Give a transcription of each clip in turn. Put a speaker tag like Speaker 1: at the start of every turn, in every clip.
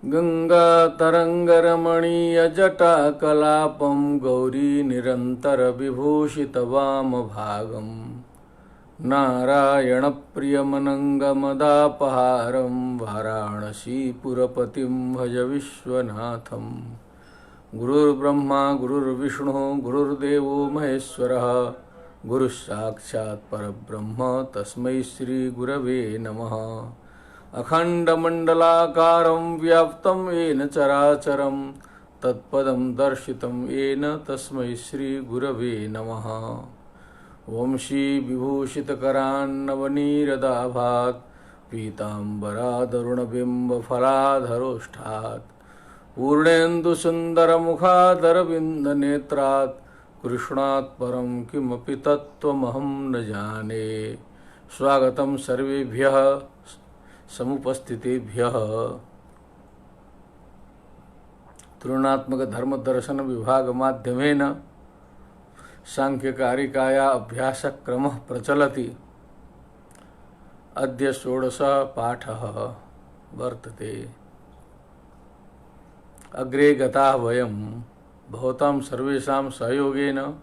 Speaker 1: गङ्गातरङ्गरमणीयजटाकलापं गौरीनिरन्तरविभूषितवामभागं नारायणप्रियमनङ्गमदापहारं वाराणसीपुरपतिं भज विश्वनाथं। गुरुर्ब्रह्मा गुरुर्विष्णुः गुरुर्देवो महेश्वरः गुरुस्साक्षात् परब्रह्म तस्मै श्रीगुरवे नमः। अखण्डमण्डलाकारं व्याप्तं येन चराचरं तत्पदं दर्शितं येन तस्मै श्रीगुरवे नमः। वंशीविभूषितकरान्नवनीरदाभात् पीताम्बरादरुणबिम्बफलाधरोष्ठात् पूर्णेन्दुसुन्दरमुखादरविन्दनेत्रात् कृष्णात् परं किमपि तत्त्वमहं न जाने। स्वागतं सर्वेभ्यः समुपस्थितेभ्यः। तुलनात्मक धर्म दर्शन विभाग माध्यमेन सांख्यकारिकाया अभ्यासक्रमः प्रचलति। अद्य 16 पाठः वर्तते। अग्रे गताः वयं भवतां सर्वेषां सहयोगेन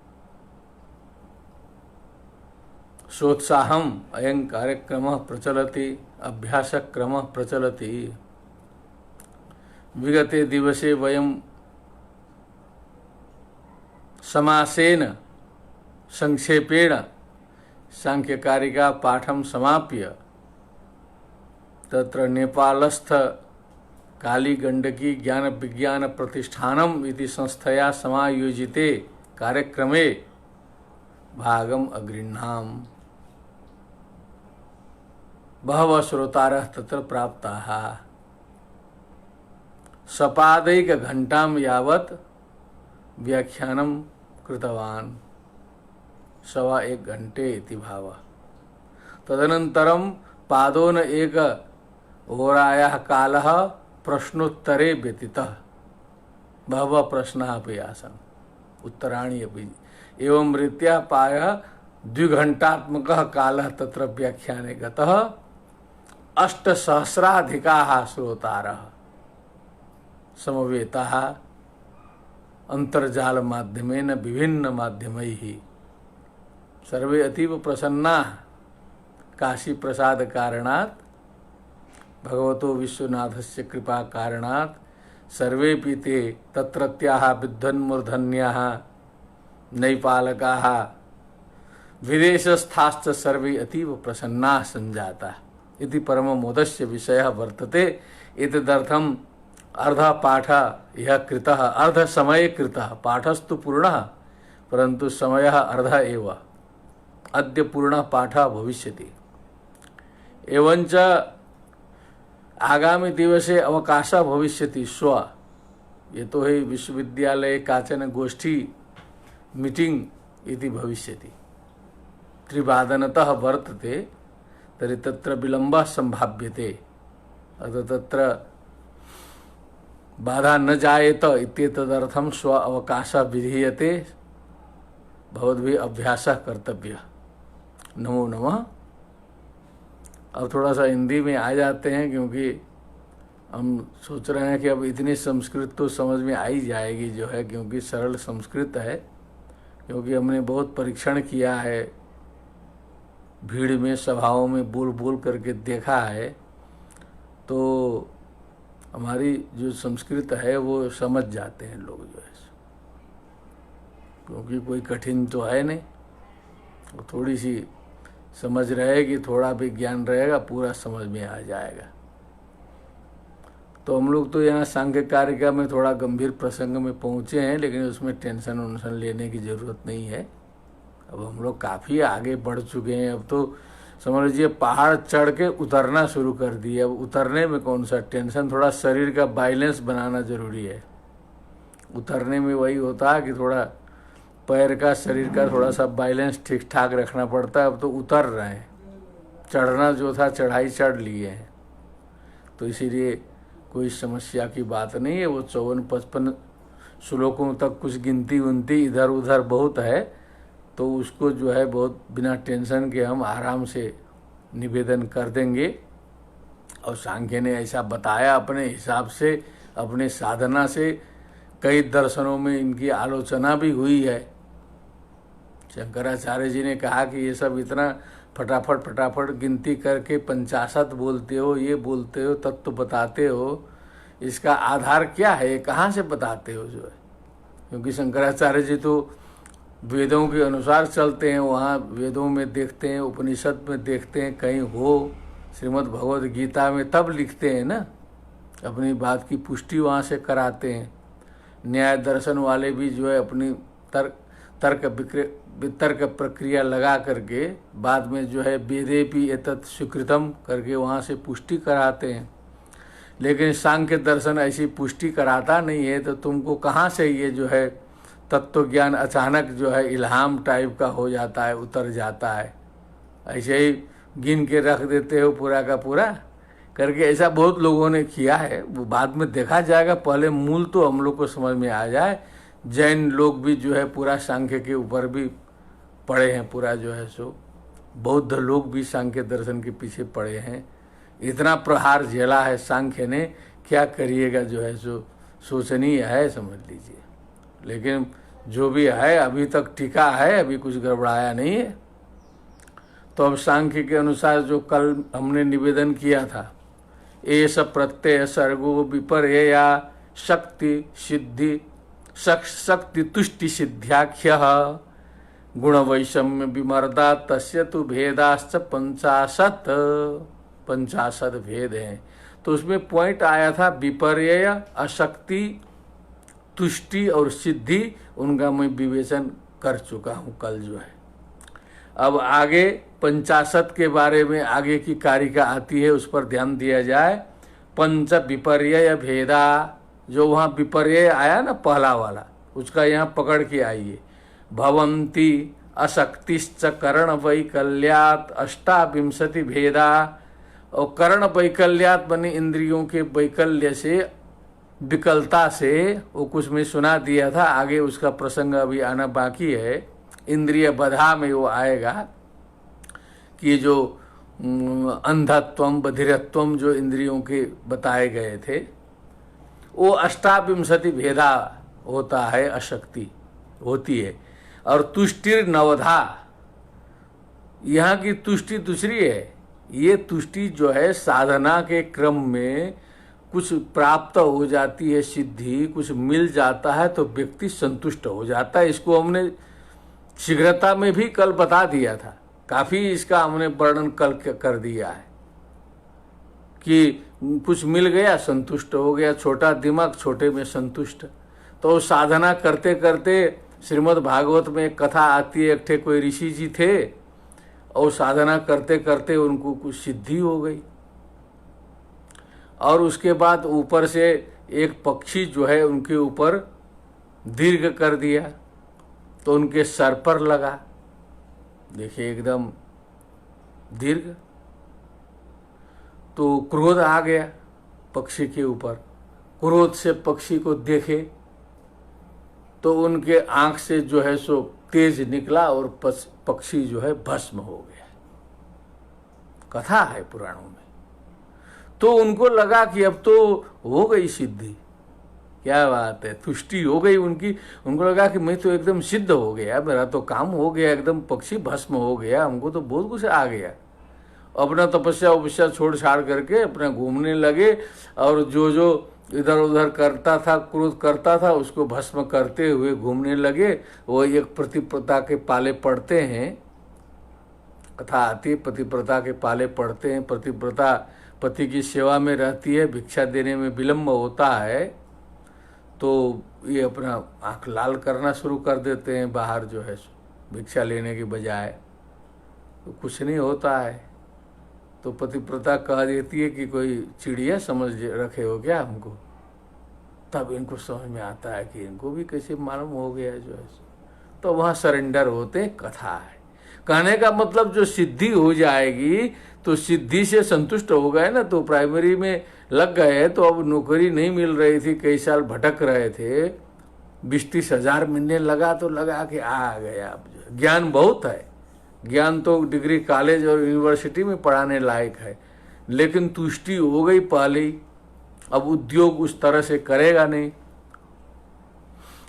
Speaker 1: सोत्साहम् अयं कार्यक्रमः प्रचलति, अभ्यासक्रमः प्रचलति। विगते दिवसे वयं समासेन संक्षेपेण सांख्यकारिका पाठं समाप्य तत्र नेपालस्थ कालीगण्डकी ज्ञान विज्ञान प्रतिष्ठानम् इति संस्थया समायोजिते कार्यक्रमे भागम् अगृह्णाम्। बहवः श्रोतारः तत्र प्राप्ताः। सपादैकघण्टां यावत् व्याख्यानं कृतवान्। 1.25 घण्टे इति भावः। तदनन्तरं पादोन 1 होरायाः कालः प्रश्नोत्तरे व्यतीतः। बहवः प्रश्नाः अपि आसन्, उत्तराणि अपि। एवं रीत्या प्रायः 2 घण्टात्मकः कालः तत्र व्याख्याने गतः। 8,000 श्रोतारः समवेताः अन्तर्जाल माध्यमेन विभिन्न माध्यमैः। सर्वे अतीव प्रसन्नाः। काशी प्रसाद कारणात्, भगवतो विश्वनाथस्य कृपा कारणात् सर्वेपि ते तत्रत्याः विद्वन्मूर्धन्याः नैपालकाः विदेशस्थाश्च सर्वे अतीव प्रसन्नाः सञ्जाताः इति परममोदस्य विषयः वर्तते। एतदर्थम् अर्धपाठः यः कृतः, अर्धसमये कृतः। पाठस्तु पूर्णः परन्तु समयः अर्धः एव। अद्य पूर्णः पाठः भविष्यति। एवञ्च आगामी दिवसे अवकाशः भविष्यति श्व। यतोहि विश्वविद्यालये काचन गोष्ठी मीटिंग इति भविष्यति। 3:00 वर्तते, तर्हि तत्र विलम्बः सम्भाव्यते। अतः तत्र बाधा न जायेत इत्येतदर्थं स्व अवकाशः विधीयते। भवद्भिः अभ्यासः कर्तव्यः। नमो नमः। अब थोड़ा सा हिंदी में आ जाते हैं, क्योंकि हम सोच रहे हैं कि अब इतनी संस्कृत तो समझ में आ ही जाएगी जो है, क्योंकि सरल संस्कृत है। क्योंकि हमने बहुत परीक्षण किया है, भीड़ में सभाओं में बोल बोल करके देखा है, तो हमारी जो संस्कृत है वो समझ जाते हैं लोग जो है, क्योंकि कोई कठिन तो है नहीं। वो थोड़ी सी समझ रहेगी, थोड़ा भी ज्ञान रहेगा, पूरा समझ में आ जाएगा। तो हम लोग तो यहाँ सांख्यकारिका में थोड़ा गंभीर प्रसंग में पहुँचे हैं, लेकिन उसमें टेंशन उन्शन लेने की ज़रूरत नहीं है। अब हम लोग काफ़ी आगे बढ़ चुके हैं। अब तो समझ लीजिए पहाड़ चढ़ के उतरना शुरू कर दिए। अब उतरने में कौन सा टेंशन, थोड़ा शरीर का बैलेंस बनाना ज़रूरी है। उतरने में वही होता है कि थोड़ा पैर का, शरीर का थोड़ा सा बैलेंस ठीक ठाक रखना पड़ता है। अब तो उतर रहे हैं, चढ़ना जो था चढ़ाई चढ़ लिए हैं, तो इसीलिए कोई समस्या की बात नहीं है। वो 54-55 श्लोकों तक कुछ गिनती उनती इधर उधर बहुत है, तो उसको जो है बहुत बिना टेंशन के हम आराम से निवेदन कर देंगे। और सांख्य ने ऐसा बताया अपने हिसाब से, अपने साधना से। कई दर्शनों में इनकी आलोचना भी हुई है। शंकराचार्य जी ने कहा कि ये सब इतना फटाफट फटाफट गिनती करके 50 बोलते हो, ये बोलते हो, तत्व बताते हो, इसका आधार क्या है, ये कहाँ से बताते हो जो है। क्योंकि शंकराचार्य जी तो वेदों के अनुसार चलते हैं, वहाँ वेदों में देखते हैं, उपनिषद में देखते हैं, कहीं हो श्रीमद् भगवद गीता में, तब लिखते हैं ना, अपनी बात की पुष्टि वहाँ से कराते हैं। न्याय दर्शन वाले भी जो है अपनी तर्क प्रक्रिया लगा करके बाद में जो है वेदेपि एतत् स्वीकृतम करके वहाँ से पुष्टि कराते हैं। लेकिन सांख्य दर्शन ऐसी पुष्टि कराता नहीं है, तो तुमको कहाँ से ये जो है तत्व ज्ञान अचानक जो है इल्हाम टाइप का हो जाता है, उतर जाता है, ऐसे ही गिन के रख देते हो पूरा का पूरा करके। ऐसा बहुत लोगों ने किया है, वो बाद में देखा जाएगा, पहले मूल तो हम लोग को समझ में आ जाए। जैन लोग भी जो है पूरा सांख्य के ऊपर भी पड़े हैं, पूरा जो है सो बौद्ध लोग भी सांख्य दर्शन के पीछे पड़े हैं। इतना प्रहार झेला है सांख्य ने, क्या करिएगा जो है सो शोचनीय है, समझ लीजिए। लेकिन जो भी है अभी तक टिका है, अभी कुछ गड़बड़ाया नहीं है। तो अब सांख्य के अनुसार जो कल हमने निवेदन किया था, एष प्रत्यय सर्गो विपर्यया शक्ति सिद्धि शक्ति तुष्टि सिद्ध्याख्य गुण वैषम्य विमर्दा तस्य तो भेदाश्च 50 भेद हैं। तो उसमें पॉइंट आया था विपर्यय, अशक्ति, तुष्टि और सिद्धि, उनका मैं विवेचन कर चुका हूँ कल जो है। अब आगे 50 के बारे में आगे की कारिका आती है, उस पर ध्यान दिया जाए। पंच विपर्यय भेदा, जो वहाँ विपर्यय आया ना पहला वाला, उसका यहाँ पकड़ के आइए। भवंती अशक्तिश्च कर्ण वैकल्यात 28 भेदा। और कर्ण वैकल्यात बने इंद्रियों के वैकल्य से, विकलता से, वो कुछ में सुना दिया था, आगे उसका प्रसंग अभी आना बाकी है। इंद्रिय बधा में वो आएगा कि जो अंधत्वम बधिरत्वम जो इंद्रियों के बताए गए थे, वो 28 भेदा होता है, अशक्ति होती है। और तुष्टिर नवधा, यहाँ की तुष्टि दूसरी है। ये तुष्टि जो है साधना के क्रम में कुछ प्राप्त हो जाती है, सिद्धि कुछ मिल जाता है तो व्यक्ति संतुष्ट हो जाता है। इसको हमने शीघ्रता में भी कल बता दिया था, काफी इसका हमने वर्णन कल कर दिया है कि कुछ मिल गया संतुष्ट हो गया, छोटा दिमाग छोटे में संतुष्ट। तो साधना करते करते श्रीमद् भागवत में एक कथा आती है, एक ठे कोई ऋषि जी थे और साधना करते करते उनको कुछ सिद्धि हो गई, और उसके बाद ऊपर से एक पक्षी जो है उनके ऊपर दीर्घ कर दिया, तो उनके सर पर लगा, देखिए एकदम दीर्घ। तो क्रोध आ गया पक्षी के ऊपर, क्रोध से पक्षी को देखे तो उनके आंख से जो है सो तेज निकला और पक्षी जो है भस्म हो गया। कथा है पुराणों में। तो उनको लगा कि अब तो हो गई सिद्धि, क्या बात है, तुष्टि हो गई उनकी। उनको लगा कि मैं तो एकदम सिद्ध हो गया, मेरा तो काम हो गया, एकदम पक्षी भस्म हो गया, हमको तो बहुत कुछ आ गया। अपना तपस्या उपस्या छोड़ छाड़ करके अपना घूमने लगे, और जो जो इधर उधर करता था, क्रोध करता था, उसको भस्म करते हुए घूमने लगे। वो एक पतिव्रता के पाले पड़ते हैं, कथा आती है, पतिव्रता के पाले पड़ते हैं। पतिव्रता पति की सेवा में रहती है, भिक्षा देने में विलम्ब होता है, तो ये अपना आँख लाल करना शुरू कर देते हैं बाहर जो है भिक्षा लेने के बजाय, तो कुछ नहीं होता है। तो पतिव्रता कह देती है कि कोई चिड़िया समझ रखे हो क्या हमको। तब इनको समझ में आता है कि इनको भी कैसे मालूम हो गया जो है। तो वहाँ सरेंडर होते, कथा है। कहने का मतलब जो सिद्धि हो जाएगी तो सिद्धि से संतुष्ट हो गए ना, तो प्राइमरी में लग गए, तो अब नौकरी नहीं मिल रही थी, कई साल भटक रहे थे, 20-30 हजार मिलने लगा, तो लगा कि आ गया। अब ज्ञान बहुत है, ज्ञान तो डिग्री कॉलेज और यूनिवर्सिटी में पढ़ाने लायक है, लेकिन तुष्टि हो गई पहले ही, अब उद्योग उस तरह से करेगा नहीं,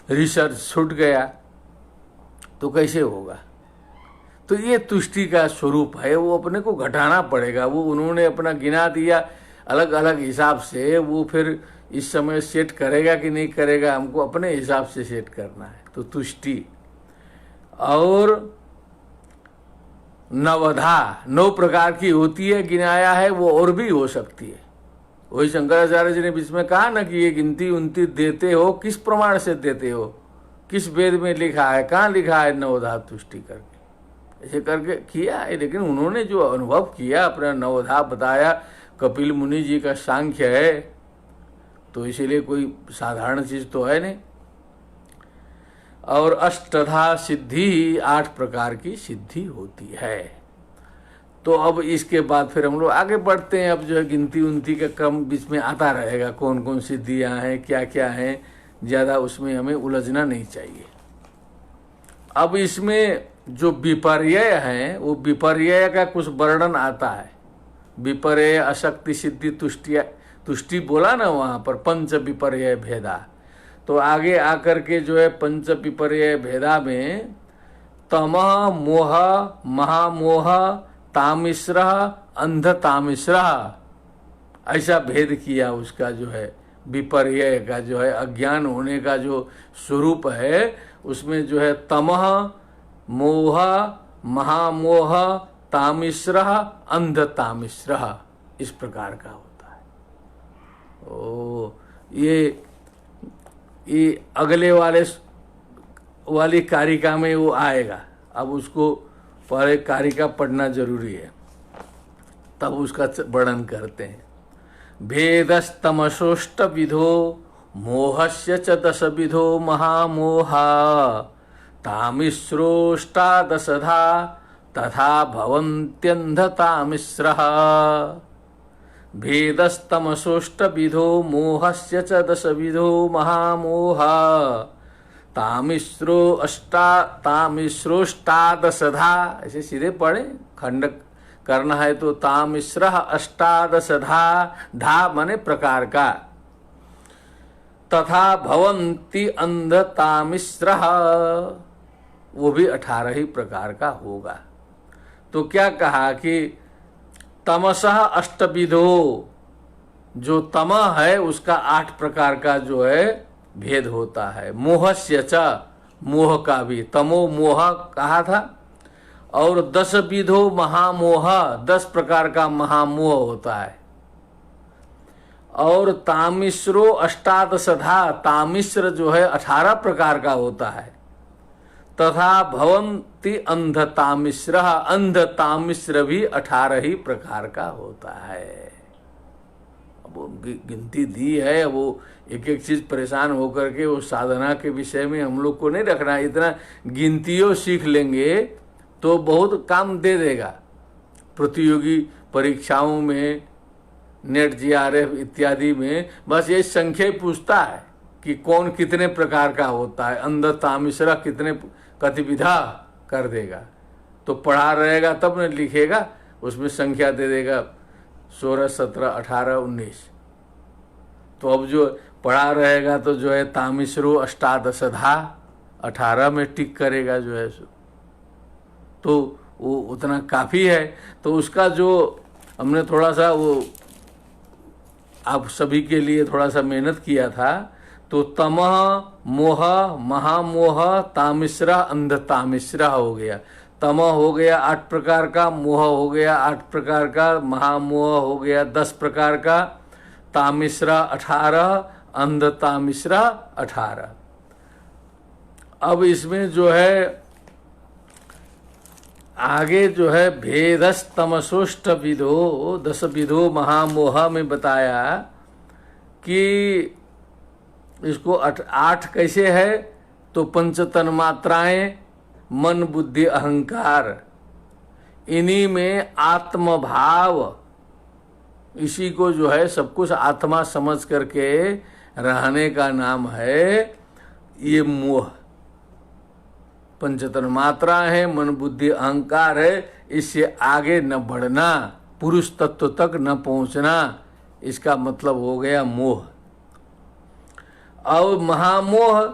Speaker 1: रिसर्च छूट गया तो कैसे होगा। तो ये तुष्टि का स्वरूप है, वो अपने को घटाना पड़ेगा। वो उन्होंने अपना गिना दिया अलग अलग हिसाब से, वो फिर इस समय सेट करेगा कि नहीं करेगा, हमको अपने हिसाब से सेट करना है। तो तुष्टि और नवधा 9 प्रकार की होती है, गिनाया है, वो और भी हो सकती है। वही शंकराचार्य जी ने बीच में कहा ना कि ये गिनती उनती देते हो, किस प्रमाण से देते हो, किस वेद में लिखा है, कहाँ लिखा है नवधा तुष्टि करके, ऐसे करके किया है। लेकिन उन्होंने जो अनुभव किया, अपना नवधा बताया, कपिल मुनि जी का सांख्य है, तो इसीलिए कोई साधारण चीज तो है नहीं। और अष्टधा सिद्धि 8 प्रकार की सिद्धि होती है। तो अब इसके बाद फिर हम लोग आगे बढ़ते हैं। अब जो है गिनती उनती का क्रम बीच में आता रहेगा, कौन कौन सिद्धियां हैं, क्या क्या हैं, ज्यादा उसमें हमें उलझना नहीं चाहिए। अब इसमें जो विपर्यय है, वो विपर्यय का कुछ वर्णन आता है। विपर्यय अशक्ति सिद्धि तुष्टि बोला ना वहां पर, पंच विपर्यय भेदा। तो आगे आकर के जो है पंच विपर्यय भेदा में तमः मोह महामोह तामिश्र अंध तामिश्र, ऐसा भेद किया। उसका जो है विपर्यय का जो है अज्ञान होने का जो स्वरूप है, उसमें जो है तमः मोह महामोह तामिश्र अंध तामिश्र, इस प्रकार का होता है। ओ ये अगले वाली कारिका में वो आएगा। अब उसको पहले कारिका पढ़ना जरूरी है, तब उसका वर्णन करते हैं। भेदस्तमसोष्ट विधो मोहस्य च 10 विधो महामोहा तामिश्रोष्टादशधा तथा भवन्त्यन्धतामिश्रः। भेदस्तमसोष्ट विधो मोहस्य च 10 विधो महामोहा तामिश्रोष्टादशधा, ऐसे सीधे पढ़े, खंड करना है तो तामिश्र अष्टादशधा, धा माने प्रकार का, तथा भवन्ति अंध तामिश्र, वो भी 18 ही प्रकार का होगा। तो क्या कहा कि तमसः अष्टविधो, जो तमः है उसका 8 प्रकार का जो है भेद होता है। मोहस्य च, मोह का भी, तमो मोह कहा था। और 10 विधो महामोह, 10 प्रकार का महामोह होता है। और तामिश्रो अष्टादशधा, तामिश्र जो है 18 प्रकार का होता है। तथा भवन्ति अंध तामिश्र, अंध तामिश्र भी 18 ही प्रकार का होता है। वो गिनती दी है, वो एक एक चीज परेशान होकर के वो साधना के विषय में हम लोग को नहीं रखना। इतना गिनतियों सीख लेंगे तो बहुत काम दे देगा। प्रतियोगी परीक्षाओं में, नेट जीआरएफ इत्यादि में बस ये संख्या ही पूछता है कि कौन कितने प्रकार का होता है। अंध तामिश्रा कितने गतिविधा कर देगा, तो पढ़ा रहेगा तब न लिखेगा, उसमें संख्या दे देगा 16, 17, 18, 19। तो अब जो पढ़ा रहेगा तो जो है तामिश्रो अष्टादशधा 18 में टिक करेगा जो है सो, तो वो उतना काफ़ी है। तो उसका जो हमने थोड़ा सा वो आप सभी के लिए थोड़ा सा मेहनत किया था, तो तमः मोह महामोह तामिश्रा अंध तामिश्रा हो गया। तमः हो गया 8 प्रकार का, मोह हो गया 8 प्रकार का, महामोह हो गया 10 प्रकार का, तामिश्रा 18, अंध तामिश्रा 18। अब इसमें जो है आगे जो है भेदस्तमसोष्ट विधो 10 विधो महामोह में बताया कि इसको 8 कैसे है, तो पंच तन्मात्राएं, मन बुद्धि अहंकार, इन्हीं में आत्मभाव, इसी को जो है सब कुछ आत्मा समझ करके रहने का नाम है ये मोह। पंच तन्मात्रा है, मन बुद्धि अहंकार है, इससे आगे न बढ़ना, पुरुष तत्व तक न पहुंचना, इसका मतलब हो गया मोह। और महामोह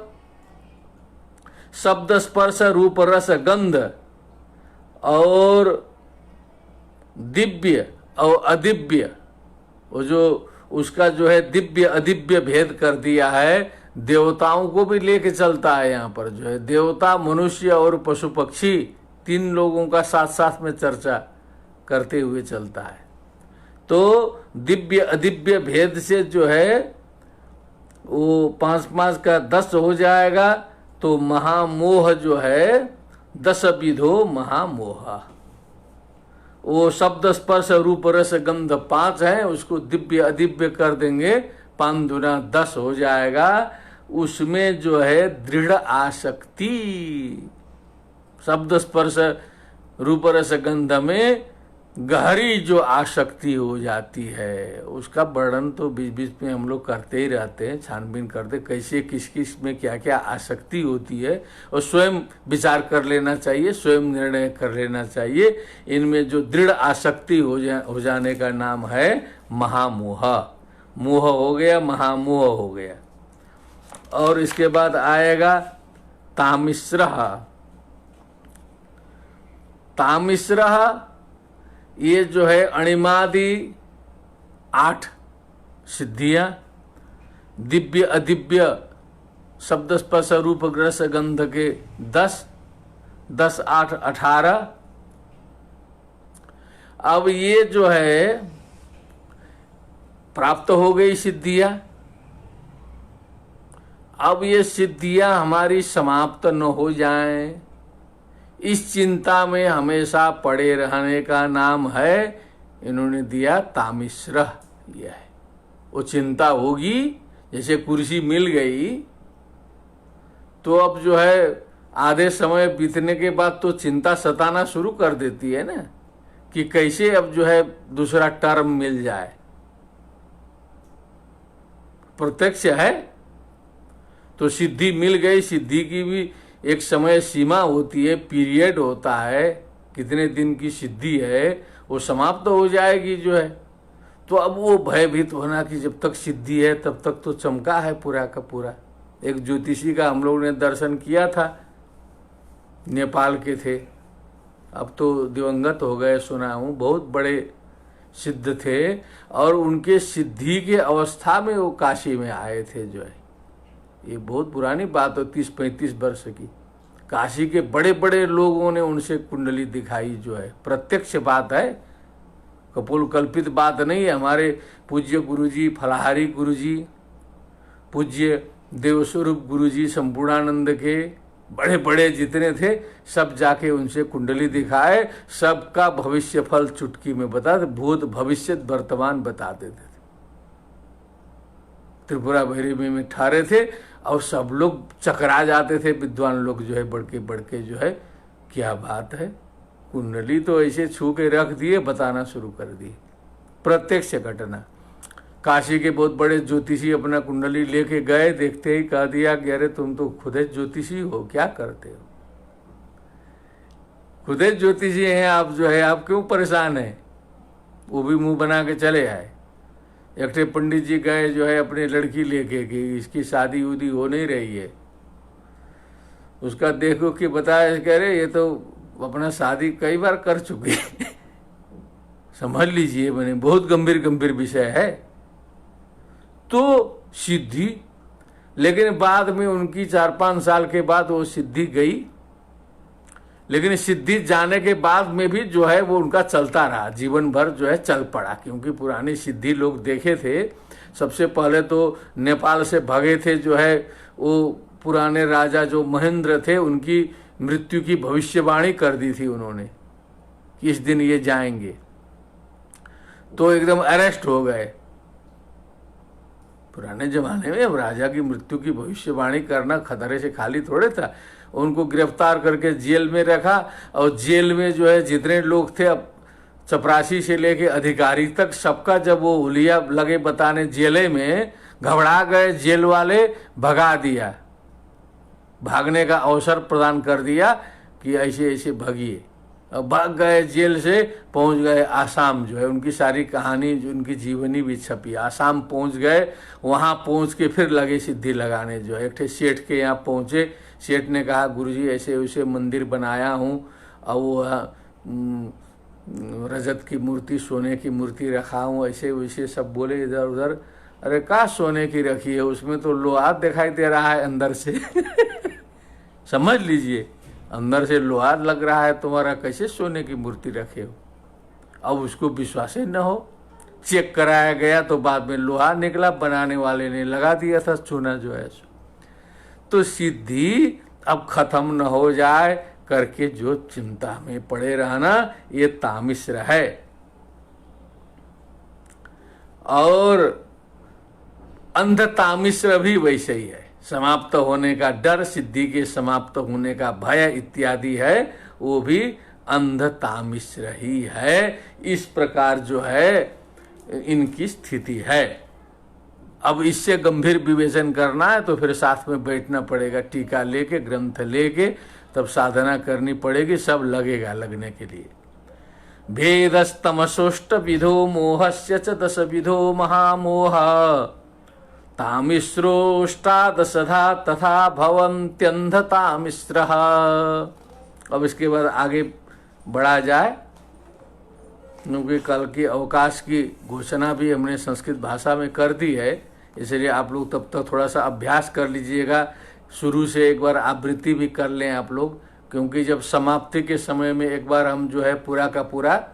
Speaker 1: शब्द स्पर्श रूप रस गंध और दिव्य और अदिव्य, वो जो उसका जो है दिव्य अदिव्य भेद कर दिया है, देवताओं को भी लेके चलता है। यहाँ पर जो है देवता, मनुष्य और पशु पक्षी, तीन लोगों का साथ साथ में चर्चा करते हुए चलता है। तो दिव्य अदिव्य भेद से जो है वो 5 का 10 हो जाएगा। तो महामोह जो है 10 विधो महामोह। वो शब्द स्पर्श रूप रस गंध 5 है, उसको दिव्य अदिव्य कर देंगे, 5 दूना 10 हो जाएगा। उसमें जो है दृढ़ आसक्ति, शब्द स्पर्श रूप रस गंध में गहरी जो आसक्ति हो जाती है, उसका वर्णन तो बीच बीच में हम लोग करते ही रहते हैं, छानबीन करते कैसे किस किस में क्या क्या आसक्ति होती है, और स्वयं विचार कर लेना चाहिए, स्वयं निर्णय कर लेना चाहिए। इनमें जो दृढ़ आसक्ति हो जाने का नाम है महामोह। मोह हो गया, महामोह हो गया। और इसके बाद आएगा तामिश्रः। तामिश्रः ये जो है अणिमादि 8 सिद्धियां, दिव्य अदिव्य शब्द स्पर्श रूप रस गंध के 10, 10 8 18। अब ये जो है प्राप्त हो गई सिद्धियां। अब ये सिद्धियां हमारी समाप्त न हो जाएं, इस चिंता में हमेशा पड़े रहने का नाम है, इन्होंने दिया तामिश्रः। यह है वो चिंता होगी। जैसे कुर्सी मिल गई तो अब जो है आधे समय बीतने के बाद तो चिंता सताना शुरू कर देती है ना, कि कैसे अब जो है दूसरा टर्म मिल जाए। प्रत्यक्ष है तो सिद्धि मिल गई, सिद्धि की भी एक समय सीमा होती है, पीरियड होता है, कितने दिन की सिद्धि है, वो समाप्त हो जाएगी जो है। तो अब वो भयभीत होना कि जब तक सिद्धि है तब तक तो चमका है पूरा का पूरा। एक ज्योतिषी का हम लोग ने दर्शन किया था, नेपाल के थे, अब तो दिवंगत हो गए सुना हूँ, बहुत बड़े सिद्ध थे, और उनके सिद्धि के अवस्था में वो काशी में आए थे जो है। ये बहुत पुरानी बात हो, 30-35 वर्ष की। काशी के बड़े बड़े लोगों ने उनसे कुंडली दिखाई जो है, प्रत्यक्ष बात है, कपोल कल्पित बात नहीं है। हमारे पूज्य गुरुजी फलाहारी गुरुजी, पूज्य देवस्वरूप गुरुजी संपूर्णानंद के बड़े बड़े जितने थे, सब जाके उनसे कुंडली दिखाए, सबका भविष्य फल चुटकी में बताते, भूत भविष्य वर्तमान बताते थे। त्रिपुरा भैरवी में ठहरे थे और सब लोग चकरा जाते थे, विद्वान लोग जो है बढ़के जो है, क्या बात है, कुंडली तो ऐसे छू के रख दिए, बताना शुरू कर दिए। प्रत्यक्ष घटना। काशी के बहुत बड़े ज्योतिषी अपना कुंडली लेके गए, देखते ही कह दिया कि अरे तुम तो खुद ज्योतिषी हो, क्या करते हो, खुद ज्योतिषी हैं आप जो है, आप क्यों परेशान हैं। वो भी मुंह बना के चले आए। एक पंडित जी गए जो है अपनी लड़की लेके कि इसकी शादी उदी हो नहीं रही है, उसका देखो कि बताया, कह रहे ये तो अपना शादी कई बार कर चुके समझ लीजिए, मैंने बहुत गंभीर विषय है। तो सिद्धि, लेकिन बाद में उनकी 4-5 साल के बाद वो सिद्धि गई, लेकिन सिद्धि जाने के बाद में भी जो है वो उनका चलता रहा, जीवन भर जो है चल पड़ा, क्योंकि पुरानी सिद्धि लोग देखे थे। सबसे पहले तो नेपाल से भगे थे जो है, वो पुराने राजा जो महेंद्र थे, उनकी मृत्यु की भविष्यवाणी कर दी थी उन्होंने कि इस दिन ये जाएंगे, तो एकदम अरेस्ट हो गए। पुराने जमाने में अब राजा की मृत्यु की भविष्यवाणी करना खतरे से खाली थोड़े था। उनको गिरफ्तार करके जेल में रखा, और जेल में जो है जितने लोग थे, अब चपरासी से लेके अधिकारी तक, सबका जब वो हुलिया लगे बताने जेले में, घबरा गए जेल वाले, भगा दिया, भागने का अवसर प्रदान कर दिया कि ऐसे ऐसे भगिए, भाग गए जेल से, पहुंच गए आसाम। जो है उनकी सारी कहानी, जो उनकी जीवनी भी छपी। आसाम पहुंच गए, वहां पहुंच के फिर लगे सिद्धि लगाने। जो है एक ठे सेठ के यहाँ पहुंचे, सेठ ने कहा गुरुजी ऐसे वैसे मंदिर बनाया हूँ, और वो रजत की मूर्ति, सोने की मूर्ति रखा हूँ, ऐसे वैसे सब बोले इधर उधर। अरे कहाँ सोने की रखी है, उसमें तो लोहा दिखाई दे रहा है अंदर से। समझ लीजिए, अंदर से लोहा लग रहा है तुम्हारा, कैसे सोने की मूर्ति रखे हो। अब उसको विश्वास ही न हो, चेक कराया गया तो बाद में लोहा निकला, बनाने वाले ने लगा दिया था चूना जो है। तो सिद्धि अब खत्म न हो जाए करके जो चिंता में पड़े रहना, ये तामिश्र है। और अंध तामिश्र भी वैसे ही है, समाप्त होने का डर, सिद्धि के समाप्त होने का भय इत्यादि है, वो भी अंध तामिश्र ही है। इस प्रकार जो है इनकी स्थिति है। अब इससे गंभीर विवेचन करना है तो फिर साथ में बैठना पड़ेगा, टीका लेके, ग्रंथ लेके, तब साधना करनी पड़ेगी, सब लगेगा लगने के लिए। भेदस्तमसोष्ट विधो मोहस्य च दश विधो महामोह, तामिश्रोष्टादशधा तथा भवन्त्यंध तामिश्रः। अब इसके बाद आगे बढ़ा जाए, क्योंकि कल की अवकाश की घोषणा भी हमने संस्कृत भाषा में कर दी है, इसलिए आप लोग तब तक थोड़ा सा अभ्यास कर लीजिएगा। शुरू से एक बार आवृत्ति भी कर लें आप लोग, क्योंकि जब समाप्ति के समय में एक बार हम जो है पूरा का पूरा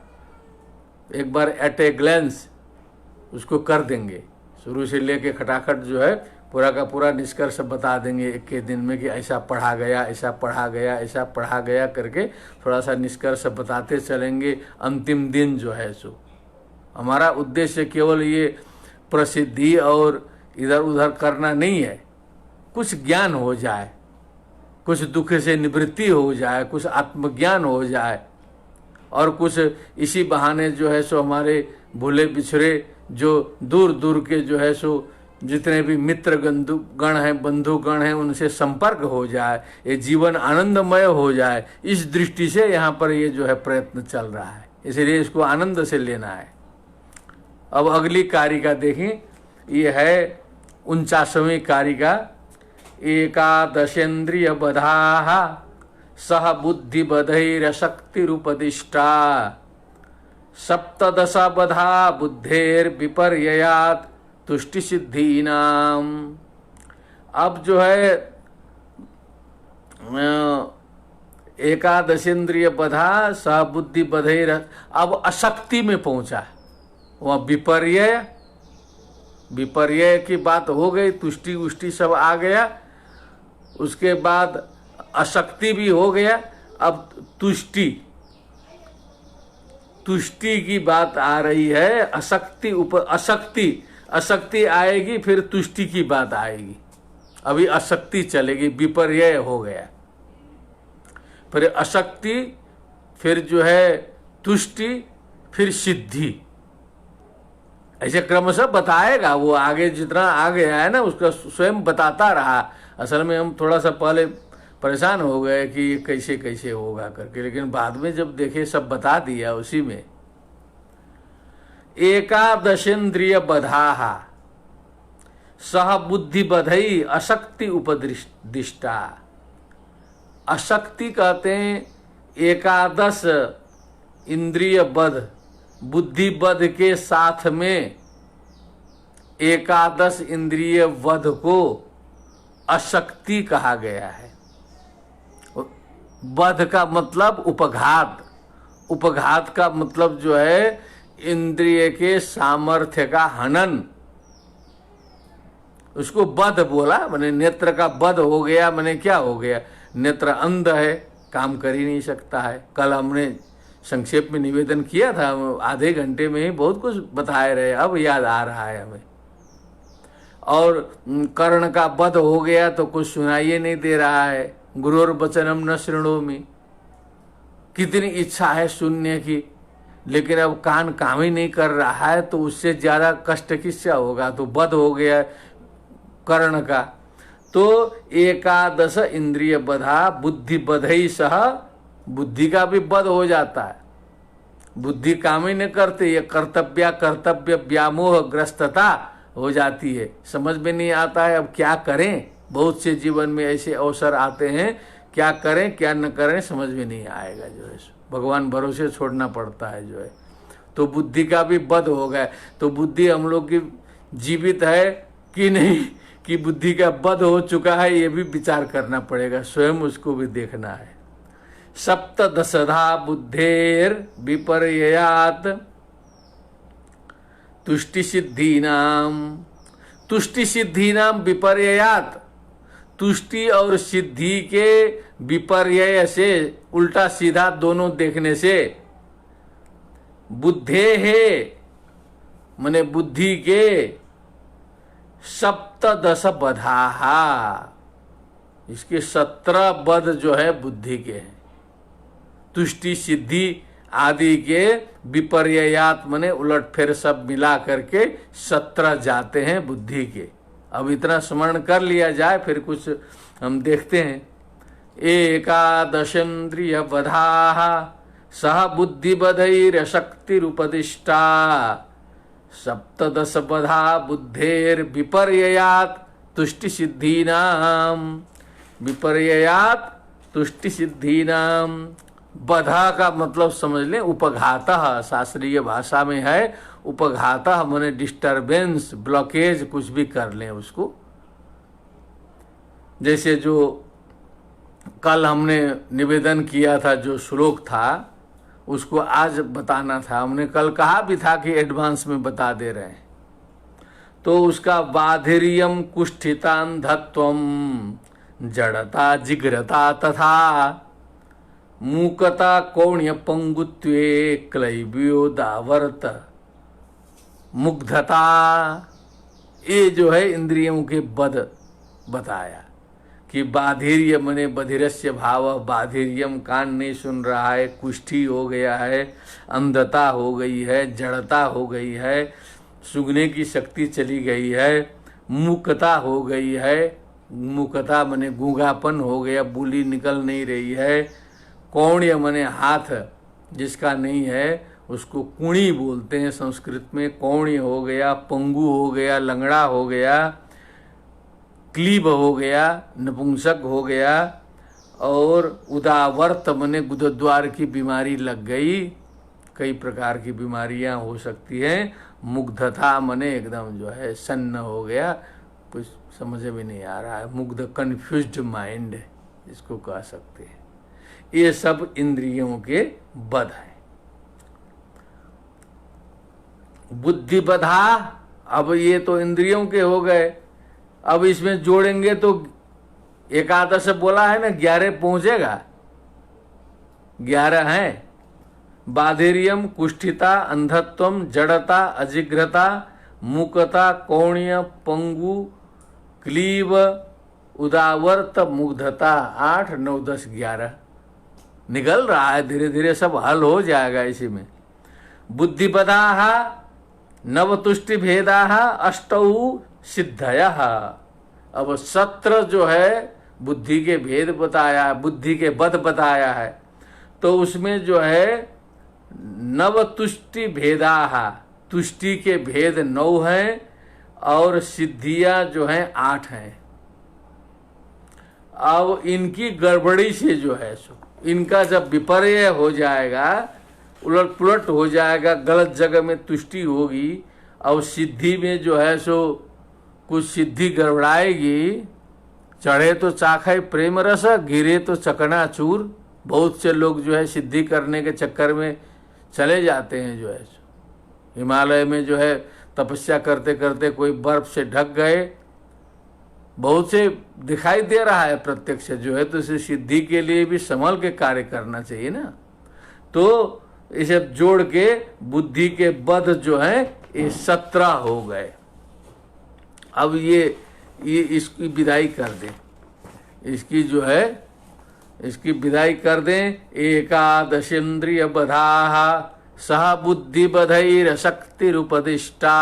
Speaker 1: एक बार एट ए ग्लेंस उसको कर देंगे, शुरू से लेके खटाखट जो है पूरा का पूरा निष्कर्ष बता देंगे एक के दिन में कि ऐसा पढ़ा गया, ऐसा पढ़ा गया, ऐसा पढ़ा गया करके थोड़ा सा निष्कर्ष बताते चलेंगे। अंतिम दिन जो है सो हमारा उद्देश्य केवल ये प्रसिद्धि और इधर उधर करना नहीं है, कुछ ज्ञान हो जाए, कुछ दुख से निवृत्ति हो जाए, कुछ आत्मज्ञान हो जाए, और कुछ इसी बहाने जो है सो हमारे भूले बिछड़े जो दूर दूर के जो है सो जितने भी मित्र गण हैं, बंधुगण हैं, उनसे संपर्क हो जाए, ये जीवन आनंदमय हो जाए। इस दृष्टि से यहाँ पर ये जो है प्रयत्न चल रहा है, इसलिए इसको आनंद से लेना है। अब अगली कारिका देखें, ये है 49वीं कारिका। एकादशेन्द्रिय बधाः सह बुद्धि बधैरशक्तिरुपदिष्टा, सप्तदश बधा बुद्धेर्विपर्ययात् तुष्टि सिद्धीनाम। अब जो है एकादशेन्द्रिय बधा सह बुद्धि बधैर, अब अशक्ति में पहुंचा, वह विपर्य की बात हो गई, तुष्टि उष्टि सब आ गया, उसके बाद अशक्ति भी हो गया। अब तुष्टि की बात आ रही है, अशक्ति आएगी, फिर तुष्टि की बात आएगी। अभी अशक्ति चलेगी, विपर्य हो गया, फिर अशक्ति, फिर जो है तुष्टि, फिर सिद्धि, ऐसे क्रमशः बताएगा वो। आगे जितना आ गया है ना उसका स्वयं बताता रहा। असल में हम थोड़ा सा पहले परेशान हो गए कि ये कैसे कैसे होगा करके, लेकिन बाद में जब देखे सब बता दिया उसी में। एकादशेन्द्रिय बधाः सह बुद्धि बधई अशक्ति उपदिष्टा। अशक्ति कहते हैं एकादश इंद्रिय बध, बुद्धि बध के साथ में एकादश इंद्रिय वध को अशक्ति कहा गया है। वध का मतलब उपघात, उपघात का मतलब जो है इंद्रिय के सामर्थ्य का हनन, उसको बध बोला। मैंने नेत्र का बध हो गया, मैंने क्या हो गया, नेत्र अंध है, काम कर ही नहीं सकता है। कल हमने संक्षेप में निवेदन किया था, आधे घंटे में ही बहुत कुछ बताए रहे, अब याद आ रहा है हमें। और कर्ण का बध हो गया तो कुछ सुनाइए नहीं दे रहा है, गुरुर वचनम न शृणोमि। कितनी इच्छा है सुनने की, लेकिन अब कान काम ही नहीं कर रहा है, तो उससे ज्यादा कष्ट किससे होगा। तो बध हो गया कर्ण का। तो एकादश इंद्रिय बधा बुद्धि बधई सह बुद्धि का भी वध हो जाता है। बुद्धि काम ही नहीं करती, ये कर्तव्य व्यामोह ग्रस्तता हो जाती है, समझ में नहीं आता है अब क्या करें। बहुत से जीवन में ऐसे अवसर आते हैं, क्या करें क्या न करें समझ में नहीं आएगा, जो है भगवान भरोसे छोड़ना पड़ता है जो है। तो बुद्धि का भी वध हो गया। तो बुद्धि हम लोग की जीवित है कि नहीं, कि बुद्धि का वध हो चुका है, ये भी विचार करना पड़ेगा, स्वयं उसको भी देखना है। सप्तदशधा बुद्धेर विपर्ययात तुष्टि सिद्धीनाम विपर्ययात। तुष्टि और सिद्धि के विपर्यय से, उल्टा सीधा दोनों देखने से, बुद्धे है मने बुद्धि के सप्तदश बधाहा, इसके 17 बध जो है बुद्धि के हैं। तुष्टि सिद्धि आदि के विपर्ययात मने उलट फेर सब मिला करके 17 जाते हैं बुद्धि के। अब इतना स्मरण कर लिया जाए, फिर कुछ हम देखते हैं। एकादशेन्द्रिय बधाहा सह बुद्धि बधैर शक्तिरुपदिष्टा सप्तदश बधा बुद्धेर विपर्ययात तुष्टि सिद्धीनाम। विपर्ययात तुष्टि सिद्धीनाम, बधा का मतलब समझ लें उपघातः, शास्त्रीय भाषा में है उपघातः माने डिस्टरबेंस, ब्लॉकेज, कुछ भी कर लें उसको। जैसे जो कल हमने निवेदन किया था, जो श्लोक था उसको आज बताना था। हमने कल कहा भी था कि एडवांस में बता दे रहे हैं। तो उसका बाधिर्यम कुष्ठितांधत्वम जड़ता जिग्रता तथा मूकता कौण्य पंगुत्वे क्लैब्यो दावर्त मुग्धता, ये जो है इंद्रियों के बद बताया कि बाधिर्य मने बधिरस्य भाव, बाधिर्यम कान नहीं सुन रहा है, कुष्ठी हो गया है, अंधता हो गई है, जड़ता हो गई है, सूंघने की शक्ति चली गई है, मूकता हो गई है, मूकता मने गूंगापन हो गया, बोली निकल नहीं रही है, कौण्य मने हाथ जिसका नहीं है उसको कुणी बोलते हैं संस्कृत में, कौण्य हो गया, पंगु हो गया, लंगड़ा हो गया, क्लीब हो गया, नपुंसक हो गया, और उदावर्त मने गुदद्वार की बीमारी लग गई, कई प्रकार की बीमारियां हो सकती हैं। मुग्धता मने एकदम जो है सन्न हो गया, कुछ समझ में नहीं आ रहा है, मुग्ध कन्फ्यूज्ड माइंड इसको कह सकते हैं। ये सब इंद्रियों के बध हैं। बुद्धि बधा, अब ये तो इंद्रियों के हो गए, अब इसमें जोड़ेंगे तो एकादश बोला है ना, 11 पहुंचेगा, 11 हैं। बाधिर्यम कुष्ठिता अंधत्वम जड़ता अजिग्रता मूकता कौण्य पंगु क्लीब उदावर्त मुग्धता, 8 9 10 11 निकल रहा है, धीरे धीरे सब हल हो जाएगा इसी में। बुद्धिपदाहा नवतुष्टि भेदाहा अष्टौ सिद्धयः। अब 17 जो है बुद्धि के भेद बताया, बुद्धि के बद बताया है, तो उसमें जो है नवतुष्टि भेदाहा, तुष्टि के भेद 9 हैं और सिद्धियां जो हैं 8 हैं। अब इनकी गड़बड़ी से जो है सो इनका जब विपर्य हो जाएगा, उलट पुलट हो जाएगा, गलत जगह में तुष्टि होगी और सिद्धि में जो है सो कुछ सिद्धि गड़बड़ाएगी। चढ़े तो चाखे प्रेम रस, गिरे तो चकनाचूर। बहुत से लोग जो है सिद्धि करने के चक्कर में चले जाते हैं, जो है हिमालय में जो है तपस्या करते करते कोई बर्फ से ढक गए, बहुत से दिखाई दे रहा है प्रत्यक्ष जो है। तो इसे सिद्धि के लिए भी संभल के कार्य करना चाहिए ना। तो इसे जोड़ के बुद्धि के बध जो है ये 17 हो गए। अब ये इसकी विदाई कर दें, इसकी जो है इसकी विदाई कर दें। एकादशेन्द्रिय बधाहा सह बुद्धि बधैर शक्तिरुपदिष्टा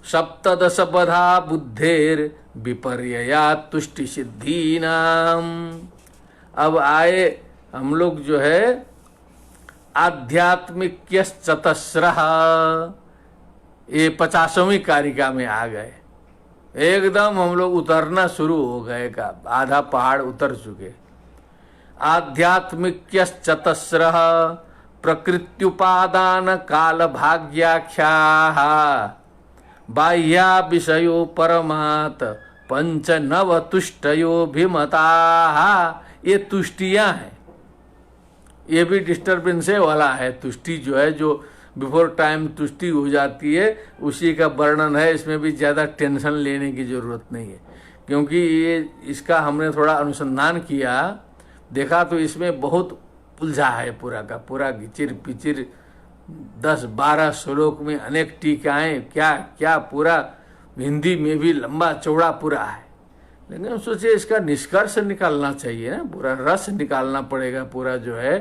Speaker 1: सप्तदश बधा बुद्धेर विपर्ययात तुष्टि सिद्धीनाम। अब आए हम लोग जो है आध्यात्मिक चतस्रः, ये 50वीं कारिका में आ गए। एकदम हम लोग उतरना शुरू हो गए, का आधा पहाड़ उतर चुके। आध्यात्मिक चतस्रः प्रकृत्युपादान काल भाग्याख्या बाह्या विषयो परमात् पंच नव तुष्टयो भिमता। ये तुष्टियां हैं, ये भी डिस्टर्बेंस वाला है। तुष्टि जो है, जो बिफोर टाइम तुष्टि हो जाती है, उसी का वर्णन है। इसमें भी ज़्यादा टेंशन लेने की ज़रूरत नहीं है, क्योंकि ये इसका हमने थोड़ा अनुसंधान किया, देखा तो इसमें बहुत उलझा है पूरा का पूरा, घिचिर पिचिर 10-12 श्लोक में अनेक टीकाएं, क्या क्या पूरा हिंदी में भी लंबा चौड़ा पूरा है। लेकिन हम सोचे इसका निष्कर्ष निकालना चाहिए ना, पूरा रस निकालना पड़ेगा पूरा जो है।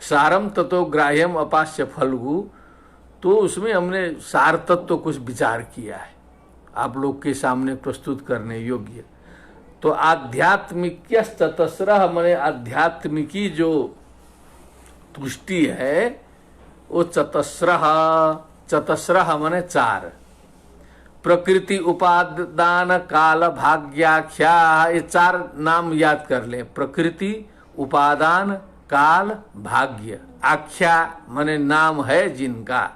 Speaker 1: सारम ततो ग्राह्यम अपास्य फल्गु, तो उसमें हमने सार तत्व कुछ विचार किया है, आप लोग के सामने प्रस्तुत करने योग्य। तो आध्यात्मिक चतस्रः माने आध्यात्मिकी जो तुष्टि है वो चतस्रः, चतस्रः माने 4। प्रकृति उपादान काल भाग्याख्या, ये 4 नाम याद कर ले। प्रकृति, उपादान, काल, भाग्य। आख्या माने नाम है जिनका।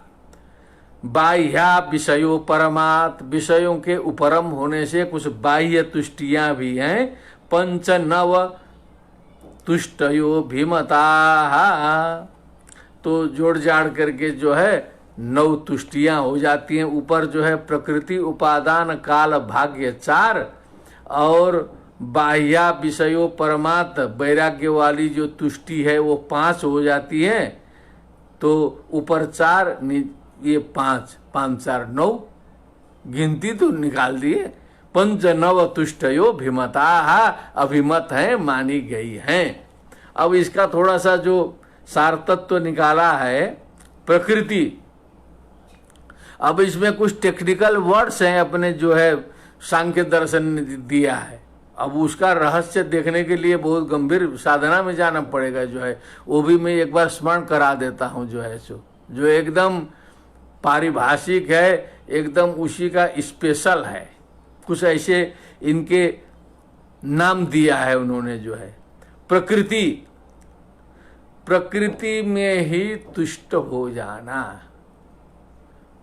Speaker 1: बाह्या विषयों परमात्, विषयों के उपरम होने से कुछ बाह्य तुष्टियां भी हैं। पंच नव तुष्टयो भीमता, तो जोड़ जाड़ करके जो है 9 तुष्टियां हो जाती हैं। ऊपर जो है प्रकृति, उपादान, काल, भाग्य 4, और बाह्या विषयों परमात् वैराग्य वाली जो तुष्टि है वो 5 हो जाती है। तो ऊपर 4, ये 5, 5 4 9, गिनती तो निकाल दिए। पंच नव तुष्टयो भिमता, अभिमत है, मानी गई हैं। अब इसका थोड़ा सा जो सार तत्व निकाला है, प्रकृति। अब इसमें कुछ टेक्निकल वर्ड्स हैं अपने जो है सांख्य दर्शन ने दिया है। अब उसका रहस्य देखने के लिए बहुत गंभीर साधना में जाना पड़ेगा जो है, वो भी मैं एक बार स्मरण करा देता हूँ जो है, जो एकदम पारिभाषिक है, एकदम उसी का स्पेशल है। कुछ ऐसे इनके नाम दिया है उन्होंने जो है। प्रकृति, प्रकृति में ही तुष्ट हो जाना,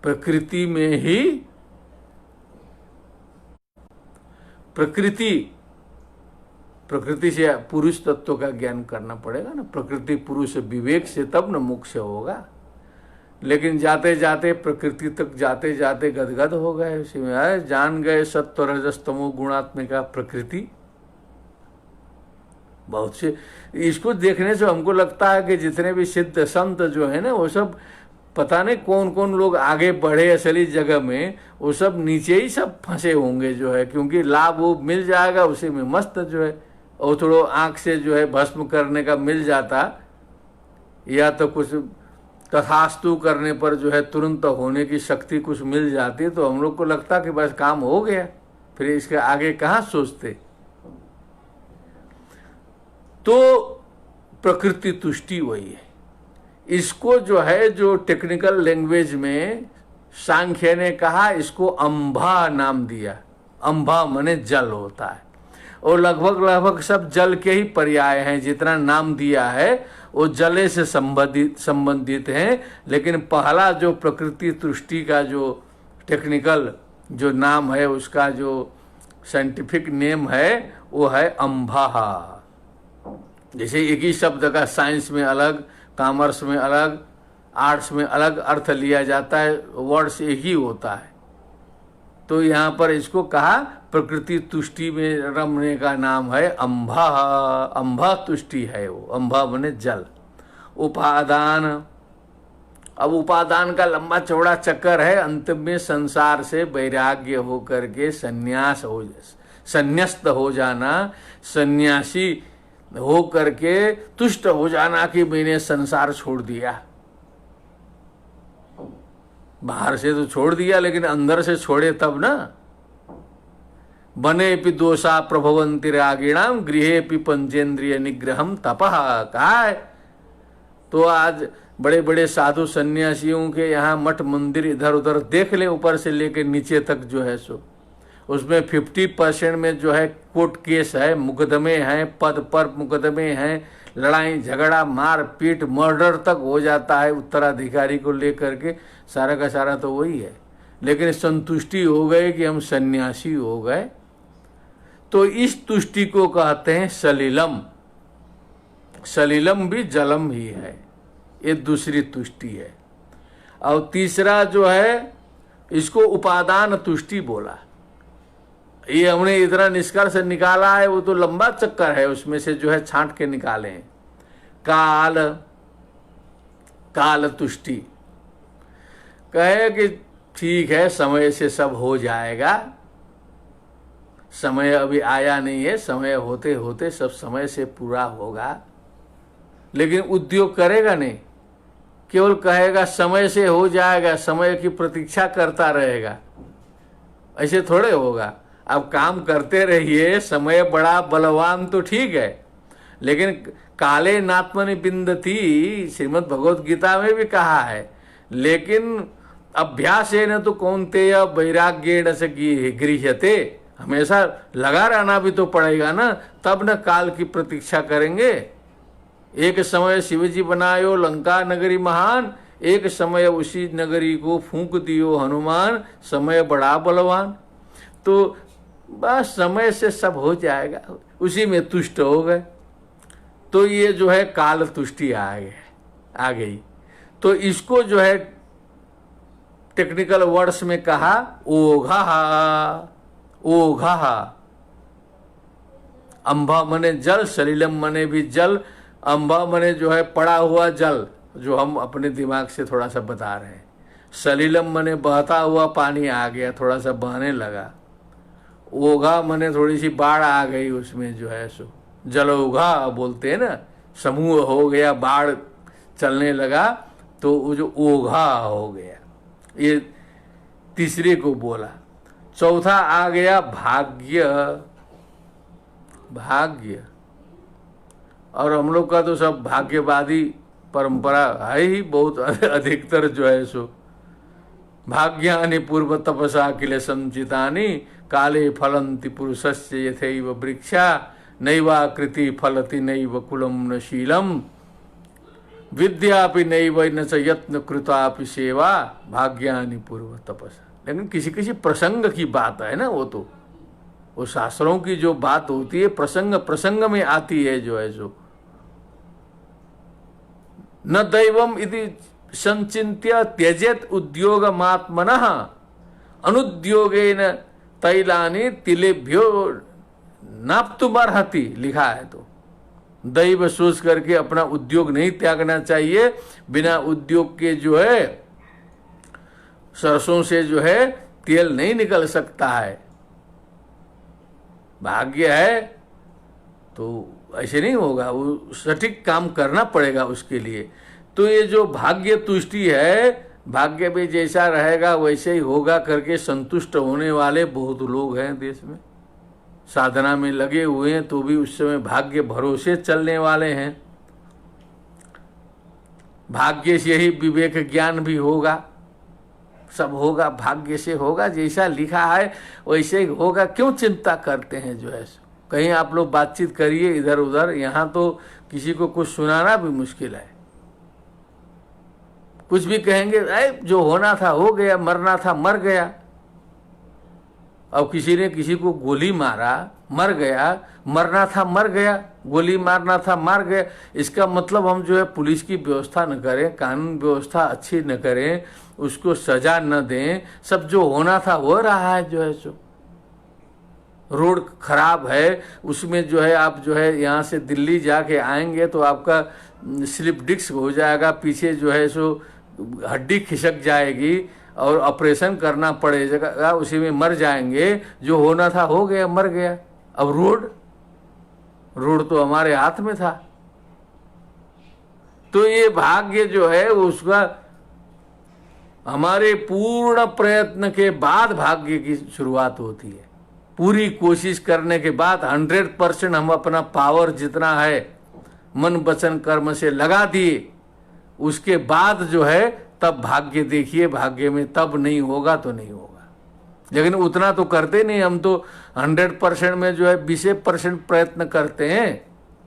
Speaker 1: प्रकृति में ही, प्रकृति से पुरुष तत्व का ज्ञान करना पड़ेगा ना। प्रकृति पुरुष विवेक से तब न मोक्ष होगा। लेकिन जाते जाते प्रकृति तक जाते जाते गदगद हो गए, उसी में आए जान गए सत्व रजस तमो गुणात्मिका प्रकृति। बहुत से इसको देखने से हमको लगता है कि जितने भी सिद्ध संत जो है ना, वो सब पता नहीं कौन कौन लोग आगे बढ़े असली जगह में, वो सब नीचे ही सब फंसे होंगे जो है, क्योंकि लाभ वो मिल जाएगा उसी में मस्त जो है। और थोड़ा आंख से जो है भस्म करने का मिल जाता, या तो कुछ तथास्तु करने पर जो है तुरंत होने की शक्ति कुछ मिल जाती, तो हम लोग को लगता कि बस काम हो गया, फिर इसके आगे कहाँ सोचते। तो प्रकृति तुष्टि वही है। इसको जो है, जो टेक्निकल लैंग्वेज में सांख्य ने कहा, इसको अंभा नाम दिया। अंभा माने जल होता है, और लगभग सब जल के ही पर्याय हैं। जितना नाम दिया है वो जले से संबंधित हैं। लेकिन पहला जो प्रकृति तुष्टि का जो टेक्निकल जो नाम है, उसका जो साइंटिफिक नेम है वो है अंभा। जैसे एक ही शब्द का साइंस में अलग, कॉमर्स में अलग, आर्ट्स में अलग अर्थ लिया जाता है, वर्ड्स एक ही होता है। तो यहाँ पर इसको कहा प्रकृति तुष्टि में रमने का नाम है अंभा। अंभा तुष्टि है वो, अंभा माने जल। उपादान, अब उपादान का लंबा चौड़ा चक्कर है। अंत में संसार से वैराग्य हो करके संन्यास्त हो जाना, सन्यासी हो करके तुष्ट हो जाना कि मैंने संसार छोड़ दिया। बाहर से तो छोड़ दिया, लेकिन अंदर से छोड़े तब ना। बनेपि दोषा प्रभवन्ति रागिणाम गृहेपि पंचेंद्रिय निग्रहम तपः। कहा है तो आज बड़े बड़े साधु सन्यासियों के यहाँ मठ मंदिर इधर उधर देख ले, ऊपर से लेकर नीचे तक जो है सो उसमें 50% में जो है कोर्ट केस है, मुकदमे हैं, पद पर मुकदमे हैं, लड़ाई झगड़ा मार पीट मर्डर तक हो जाता है उत्तराधिकारी को लेकर के। सारा का सारा तो वही है, लेकिन संतुष्टि हो गए कि हम सन्यासी हो गए। तो इस तुष्टि को कहते हैं सलिलम। सलिलम भी जलम ही है, ये दूसरी तुष्टि है। और तीसरा जो है इसको उपादान तुष्टि बोला। ये हमने इतना निष्कर्ष निकाला है, वो तो लंबा चक्कर है, उसमें से जो है छांट के निकाले हैं। काल, काल तुष्टि कहे कि ठीक है समय से सब हो जाएगा, समय अभी आया नहीं है, समय होते होते सब समय से पूरा होगा, लेकिन उद्योग करेगा नहीं, केवल कहेगा समय से हो जाएगा, समय की प्रतीक्षा करता रहेगा। ऐसे थोड़े होगा। अब काम करते रहिए, समय बड़ा बलवान तो ठीक है, लेकिन काले नात्मनि बिंदति श्रीमद् भगवत गीता में भी कहा है। लेकिन अभ्यास है न तो कौन्तेय वैराग्येण से गृह्यते, हमेशा लगा रहना भी तो पड़ेगा ना, तब न काल की प्रतीक्षा करेंगे। एक समय शिवजी बनायो लंका नगरी महान, एक समय उसी नगरी को फूंक दियो हनुमान, समय बड़ा बलवान। तो बस समय से सब हो जाएगा, उसी में तुष्ट हो गए। तो ये जो है काल तुष्टि आ गई। तो इसको जो है टेक्निकल वर्ड्स में कहा ओघा। ओघा अंबा मने जल, सलिलम मने भी जल। अंबा मने जो है पड़ा हुआ जल, जो हम अपने दिमाग से थोड़ा सा बता रहे हैं। सलिलम मने बहता हुआ पानी आ गया, थोड़ा सा बहने लगा। ओघा मने थोड़ी सी बाढ़ आ गई, उसमें जो है सो जल ओघा बोलते हैं ना, समूह हो गया, बाढ़ चलने लगा, तो वो जो ओघा हो गया, ये तीसरे को बोला। चौथा आ गया भाग्य। भाग्य, और हम लोग का तो सब भाग्यवादी परंपरा है ही, बहुत अधिकतर जो है सो भाग्यानि पूर्व तपसा किल संचितानि काले फलंति पुरुषस्य यथैव वृक्षा नैवाकृति फलति नैव कुलम न शीलम विद्यापि नैव न च यत्न कृतापि सेवा भाग्यानि पूर्व तपसा। लेकिन किसी किसी प्रसंग की बात है ना, वो शास्त्रों की जो बात होती है प्रसंग प्रसंग में आती है जो है सो। न दैवम इति संचिन्त्य त्यजेत उद्योगमात्मनः अनुद्योगेन तैलानि तिलेभ्यो नाप्तुमर्हति, लिखा है। तो दैव सोच करके अपना उद्योग नहीं त्यागना चाहिए। बिना उद्योग के जो है सरसों से जो है तेल नहीं निकल सकता है। भाग्य है तो ऐसे नहीं होगा, वो सटीक काम करना पड़ेगा उसके लिए। तो ये जो भाग्य तुष्टि है, भाग्य भी जैसा रहेगा वैसे ही होगा करके संतुष्ट होने वाले बहुत लोग हैं देश में। साधना में लगे हुए हैं तो भी उस समय भाग्य भरोसे चलने वाले हैं। भाग्य से ही विवेक ज्ञान भी होगा, सब होगा भाग्य से होगा, जैसा लिखा है वैसे ही होगा। क्यों चिंता करते हैं जो है। कहीं आप लोग बातचीत करिए इधर उधर, यहाँ तो किसी को कुछ सुनाना भी मुश्किल है। कुछ भी कहेंगे, अरे जो होना था हो गया, मरना था मर गया। अब किसी ने किसी को गोली मारा, मर गया, मरना था मर गया, गोली मारना था मार गया। इसका मतलब हम जो है पुलिस की व्यवस्था न करें, कानून व्यवस्था अच्छी न करें, उसको सजा न दें, सब जो होना था हो रहा है जो है सो। रोड खराब है, उसमें जो है आप जो है यहाँ से दिल्ली जाके आएंगे तो आपका स्लिप डिस्क हो जाएगा, पीछे जो है सो हड्डी खिसक जाएगी और ऑपरेशन करना पड़ेगा, उसी में मर जाएंगे। जो होना था हो गया, मर गया। अब रोड तो हमारे हाथ में था। तो ये भाग्य जो है उसका हमारे पूर्ण प्रयत्न के बाद भाग्य की शुरुआत होती है। पूरी कोशिश करने के बाद 100% हम अपना पावर जितना है मन वचन कर्म से लगा दिए, उसके बाद जो है तब भाग्य देखिए, भाग्य में तब नहीं होगा तो नहीं होगा। लेकिन उतना तो करते नहीं, हम तो 100% में जो है 20% प्रयत्न करते हैं।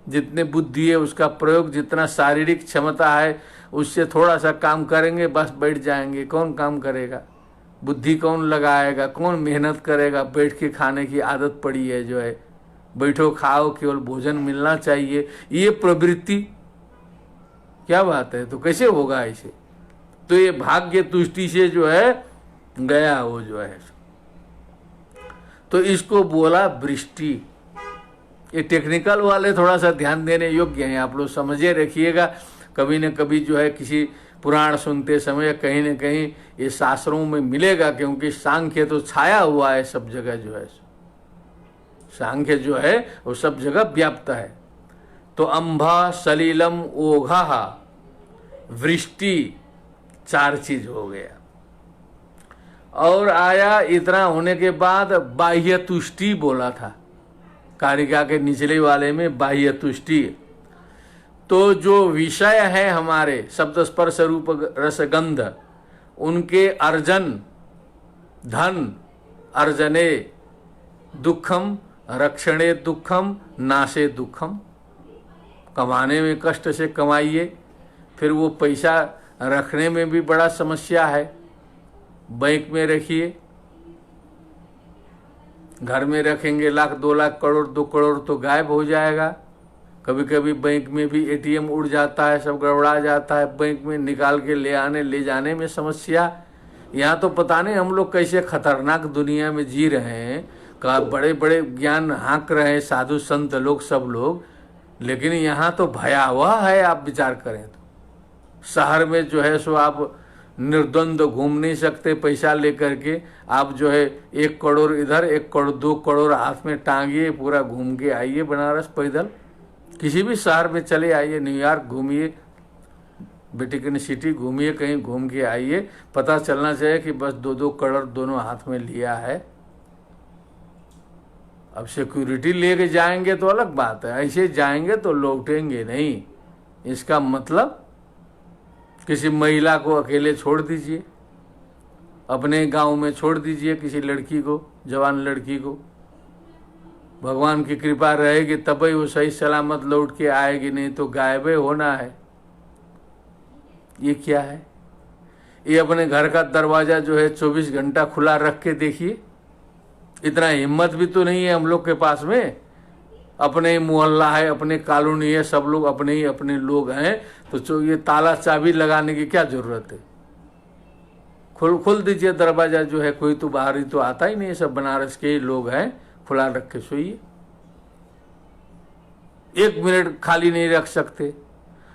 Speaker 1: जितने बुद्धि है उसका प्रयोग, जितना शारीरिक क्षमता है उससे थोड़ा सा काम करेंगे, बस बैठ जाएंगे। कौन काम करेगा, बुद्धि कौन लगाएगा, कौन मेहनत करेगा। बैठ के खाने की आदत पड़ी है जो है, बैठो खाओ, केवल भोजन मिलना चाहिए, ये प्रवृत्ति क्या बात है। तो कैसे होगा ऐसे? तो ये भाग्य तुष्टि से जो है गया वो जो है। तो इसको बोला वृष्टि। ये टेक्निकल वाले थोड़ा सा ध्यान देने योग्य हैं, आप लोग समझे रखिएगा। कभी न कभी जो है किसी पुराण सुनते समय कहीं न कहीं ये शास्त्रों में मिलेगा, क्योंकि सांख्य तो छाया हुआ है सब जगह जो है। सांख्य जो है वो सब जगह व्याप्त है। तो अंभा सलीलम ओघा वृष्टि, 4 चीज हो गया। और आया इतना होने के बाद बाह्य तुष्टि बोला था, कारिका के निचले वाले में बाह्य तुष्टि। तो जो विषय है हमारे शब्द स्पर्श रूप रसगंध, उनके अर्जन, धन अर्जने दुखम, रक्षणे दुखम, नाशे दुखम। कमाने में कष्ट से कमाइए, फिर वो पैसा रखने में भी बड़ा समस्या है। बैंक में रखिए, घर में रखेंगे 1 लाख 2 लाख करोड़ 2 करोड़ तो गायब हो जाएगा। कभी कभी बैंक में भी एटीएम उड़ जाता है, सब गड़बड़ा जाता है, बैंक में निकाल के ले जाने में समस्या। यहाँ तो पता नहीं हम लोग कैसे खतरनाक दुनिया में जी रहे हैं, का बड़े बड़े ज्ञान हाँक रहे हैं साधु संत लोग सब लोग, लेकिन यहाँ तो भयावह है। आप विचार करें तो शहर में जो है सो आप निर्द्वंद घूम नहीं सकते पैसा लेकर के। आप जो है 1 करोड़ इधर 1 करोड़ 2 करोड़ हाथ में टांगिए, पूरा घूम के आइए बनारस पैदल। किसी भी शहर में चले आइए, न्यूयॉर्क घूमिए, वेटिकन सिटी घूमिए, कहीं घूम के आइए, पता चलना चाहिए कि बस 2-2 करोड़ दोनों हाथ में लिया है। अब सिक्योरिटी लेके जाएंगे तो अलग बात है, ऐसे जाएंगे तो लौटेंगे नहीं। इसका मतलब किसी महिला को अकेले छोड़ दीजिए, अपने गांव में छोड़ दीजिए किसी लड़की को, जवान लड़की को, भगवान की कृपा रहेगी तभी वो सही सलामत लौट के आएगी, नहीं तो गायब होना है। ये क्या है? ये अपने घर का दरवाजा जो है 24 घंटा खुला रख के देखिए। इतना हिम्मत भी तो नहीं है हम लोग के पास में। अपने ही मोहल्ला है, अपने कॉलोनी है, सब लोग अपने ही अपने लोग हैं, तो ये ताला चाबी लगाने की क्या जरूरत है? खोल दीजिए दरवाजा जो है, कोई तो बाहर ही तो आता ही नहीं, सब बनारस के ही लोग हैं, खुला रख के सोइए। 1 मिनट खाली नहीं रख सकते।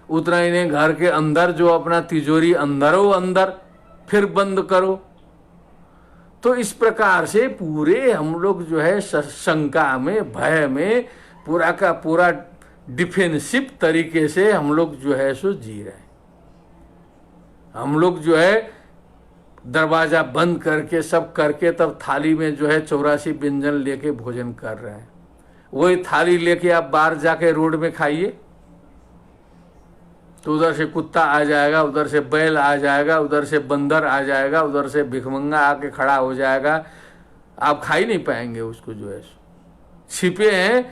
Speaker 1: उतना ही नहीं, घर के अंदर जो अपना तिजोरी अंदर हो अंदर, फिर बंद करो। तो इस प्रकार से पूरे हम लोग जो है शंका में, भय में, पूरा का पूरा डिफेंसिव तरीके से हम लोग जो है सो जी रहे हैं। हम लोग जो है दरवाजा बंद करके सब करके तब थाली में जो है 84 व्यंजन लेके भोजन कर रहे हैं। वही थाली लेके आप बाहर जाके रोड में खाइए तो उधर से कुत्ता आ जाएगा, उधर से बैल आ जाएगा, उधर से बंदर आ जाएगा, उधर से भिखमंगा आके खड़ा हो जाएगा। आप खा ही नहीं पाएंगे उसको। जो है छिपे हैं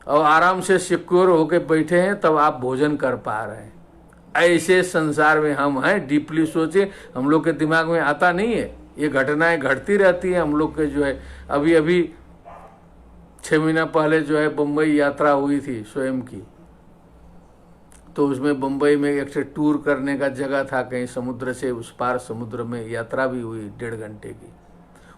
Speaker 1: और आराम से सिक्योर होके बैठे हैं, तब आप भोजन कर पा रहे हैं। ऐसे संसार में हम हैं। डीपली सोचे, हम लोग के दिमाग में आता नहीं है। ये घटनाएं घटती रहती हैं हम लोग के जो है। अभी 6 महीना पहले जो है बम्बई यात्रा हुई थी स्वयं की, तो उसमें बम्बई में एक टूर करने का जगह था, कहीं समुद्र से उस पार, समुद्र में यात्रा भी हुई 1.5 घंटे की।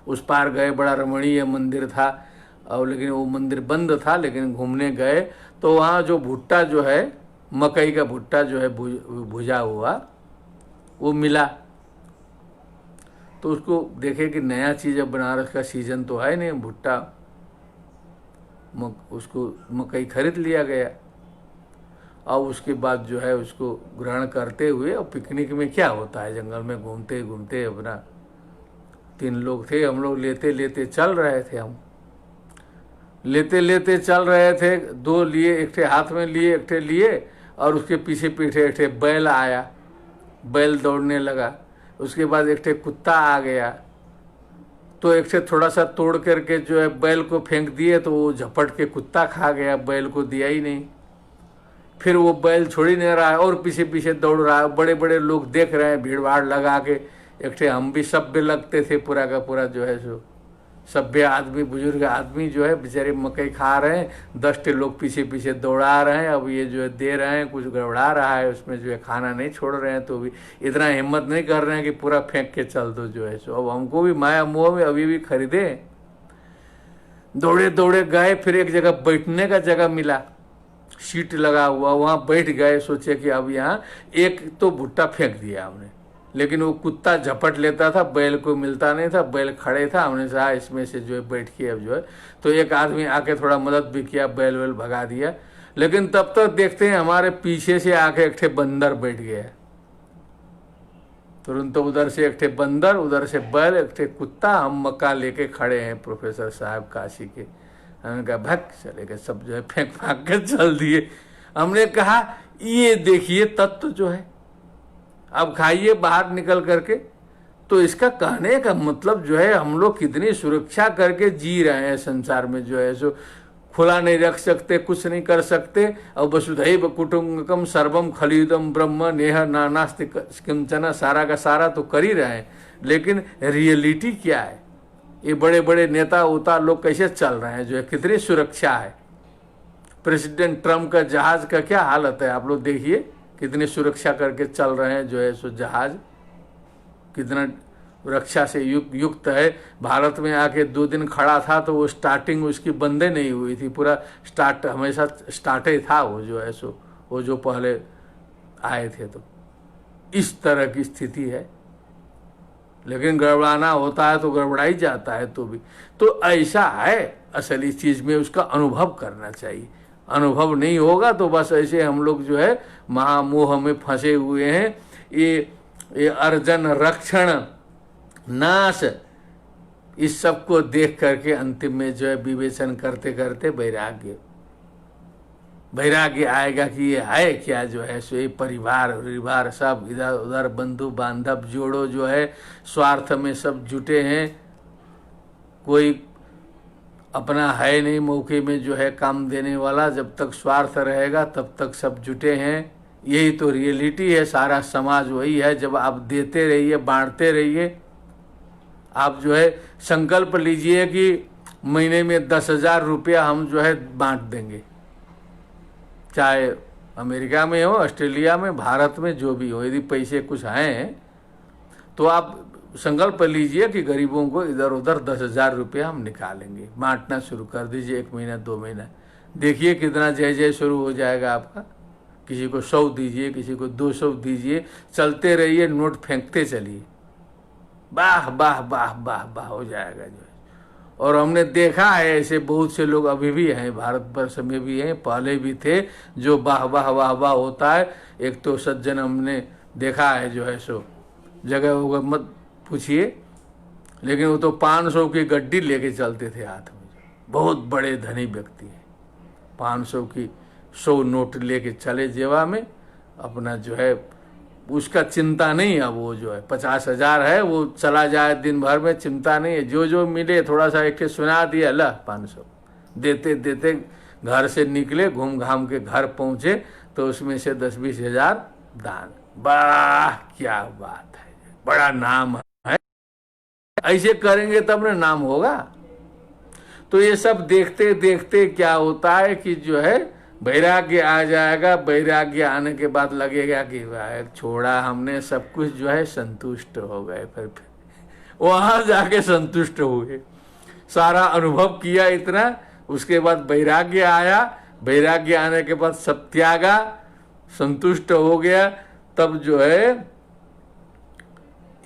Speaker 1: उस पार गए, बड़ा रमणीय मंदिर था, और लेकिन वो मंदिर बंद था, लेकिन घूमने गए तो वहाँ जो भुट्टा जो है, मकई का भुट्टा जो है भुजा हुआ, वो मिला। तो उसको देखे कि नया चीज़, अब बनारस का सीजन तो है नहीं, भुट्टा, उसको मकई खरीद लिया गया। और उसके बाद जो है उसको ग्रहण करते हुए, और पिकनिक में क्या होता है, जंगल में घूमते घूमते अपना 3 लोग थे हम लोग, लेते लेते चल रहे थे हम। लेते लेते चल रहे थे, दो लिए, एक ठे हाथ में लिए, एक ठे लिए, और उसके पीछे पीछे एक ठे बैल आया, बैल दौड़ने लगा। उसके बाद एक ठे कुत्ता आ गया, तो एक ठे थोड़ा सा तोड़ करके जो है बैल को फेंक दिए, तो वो झपट के कुत्ता खा गया, बैल को दिया ही नहीं। फिर वो बैल छोड़ ही नहीं रहा है और पीछे पीछे दौड़ रहा है। बड़े बड़े लोग देख रहे हैं, भीड़ भाड़ लगा के। एक ठे हम भी सभ्य लगते थे, पूरा का पूरा जो है सो सभ्य आदमी, बुजुर्ग आदमी जो है बेचारे मकई खा रहे हैं, 10 ठे लोग पीछे पीछे दौड़ा रहे हैं। अब ये जो है दे रहे हैं, कुछ गड़बड़ा रहा है उसमें, जो है खाना नहीं छोड़ रहे हैं, तो भी इतना हिम्मत नहीं कर रहे हैं कि पूरा फेंक के चल दो जो है सो। अब हमको भी माया मोह में अभी भी खरीदे, दौड़े दौड़े गए। फिर एक जगह बैठने का जगह मिला, सीट लगा हुआ, वहाँ बैठ गए। सोचे कि अब यहाँ एक तो भुट्टा फेंक दिया हमने, लेकिन वो कुत्ता झपट लेता था, बैल को मिलता नहीं था, बैल खड़े था। हमने कहा इसमें से जो है बैठ के अब जो है, तो एक आदमी आके थोड़ा मदद भी किया, बैल वैल भगा दिया। लेकिन तब तक देखते हैं हमारे पीछे से आके एक ठे बंदर बैठ गया। तुरंत तो उधर से एक ठे बंदर, उधर से बैल, एक ठे कुत्ता, हम मक्का लेके खड़े हैं प्रोफेसर साहब काशी के। हमने कहा भग चले गए, सब जो है फेंक फाक के चल दिए। हमने कहा ये देखिए तत्व जो है, अब खाइए बाहर निकल करके। तो इसका कहने का मतलब जो है, हम लोग कितनी सुरक्षा करके जी रहे हैं संसार में, जो है सो खुला नहीं रख सकते, कुछ नहीं कर सकते। और वसुधैव कुटुंबकम सर्वम खलिदम ब्रह्म नेह नानास्ति किंचन, सारा का सारा तो कर ही रहे हैं, लेकिन रियलिटी क्या है? ये बड़े बड़े नेता उता लोग कैसे चल रहे हैं, जो है कितनी सुरक्षा है। प्रेसिडेंट ट्रम्प का जहाज का क्या हालत है, आप लोग देखिए, कितनी सुरक्षा करके चल रहे हैं जो है सो जहाज, कितना रक्षा से युक्त है। भारत में आके 2 दिन खड़ा था, तो वो स्टार्टिंग उसकी बंदे नहीं हुई थी, पूरा स्टार्ट हमेशा स्टार्ट ही था वो जो है सो, वो जो पहले आए थे। तो इस तरह की स्थिति है, लेकिन गड़बड़ाना होता है तो गड़बड़ा ही जाता है। तो भी तो ऐसा है, असली चीज में उसका अनुभव करना चाहिए। अनुभव नहीं होगा तो बस ऐसे हम लोग जो है महामोह में फंसे हुए हैं। ये अर्जन रक्षण नाश, इस सब को देख करके अंतिम में जो है विवेचन करते करते वैराग्य आएगा कि ये है क्या, जो है सो ये परिवार सब इधर उधर बंधु बांधव जोड़ो जो है स्वार्थ में सब जुटे हैं। कोई अपना है नहीं मौके में जो है काम देने वाला, जब तक स्वार्थ रहेगा तब तक सब जुटे हैं। यही तो रियलिटी है, सारा समाज वही है। जब आप देते रहिए, बांटते रहिए, आप जो है संकल्प लीजिए कि महीने में 10,000 रुपया हम जो है बांट देंगे, चाहे अमेरिका में हो, ऑस्ट्रेलिया में, भारत में, जो भी हो। यदि पैसे कुछ हैं तो आप संकल्प लीजिए कि गरीबों को इधर उधर 10,000 रुपया हम निकालेंगे, बांटना शुरू कर दीजिए। 1 महीना 2 महीना देखिए कितना जय जय शुरू हो जाएगा आपका। किसी को 100 दीजिए, किसी को 200 दीजिए, चलते रहिए, नोट फेंकते चलिए, वाह वाह वाह वाह वाह हो जाएगा जो है। और हमने देखा है ऐसे बहुत से लोग अभी भी हैं, भारतवर्ष में भी हैं, पहले भी थे, जो वाह वाह वाह वाह होता है। एक तो सज्जन हमने देखा है जो है सो, जगह होगा मत पूछिए, लेकिन वो तो 500 की गड्डी लेके चलते थे हाथ में। बहुत बड़े धनी व्यक्ति हैं, 500 की 100 नोट लेके चले जेवा में अपना, जो है उसका चिंता नहीं है। वो जो है 50,000 है, वो चला जाए दिन भर में, चिंता नहीं है। जो जो मिले थोड़ा सा एक सुना दिया, ला 500 देते देते घर से निकले, घूम घाम के घर पहुंचे तो उसमें से 10-20 हजार दान। वाह क्या बात है, बड़ा नाम है। ऐसे करेंगे तब ना नाम होगा। तो ये सब देखते देखते क्या होता है कि जो है वैराग्य आ जाएगा। वैराग्य आने के बाद लगेगा कि भाई छोड़ा हमने सब कुछ, जो है संतुष्ट हो गए। फिर वहां जाके संतुष्ट हुए, सारा अनुभव किया इतना, उसके बाद वैराग्य आया। वैराग्य आने के बाद सब त्यागा, संतुष्ट हो गया। तब जो है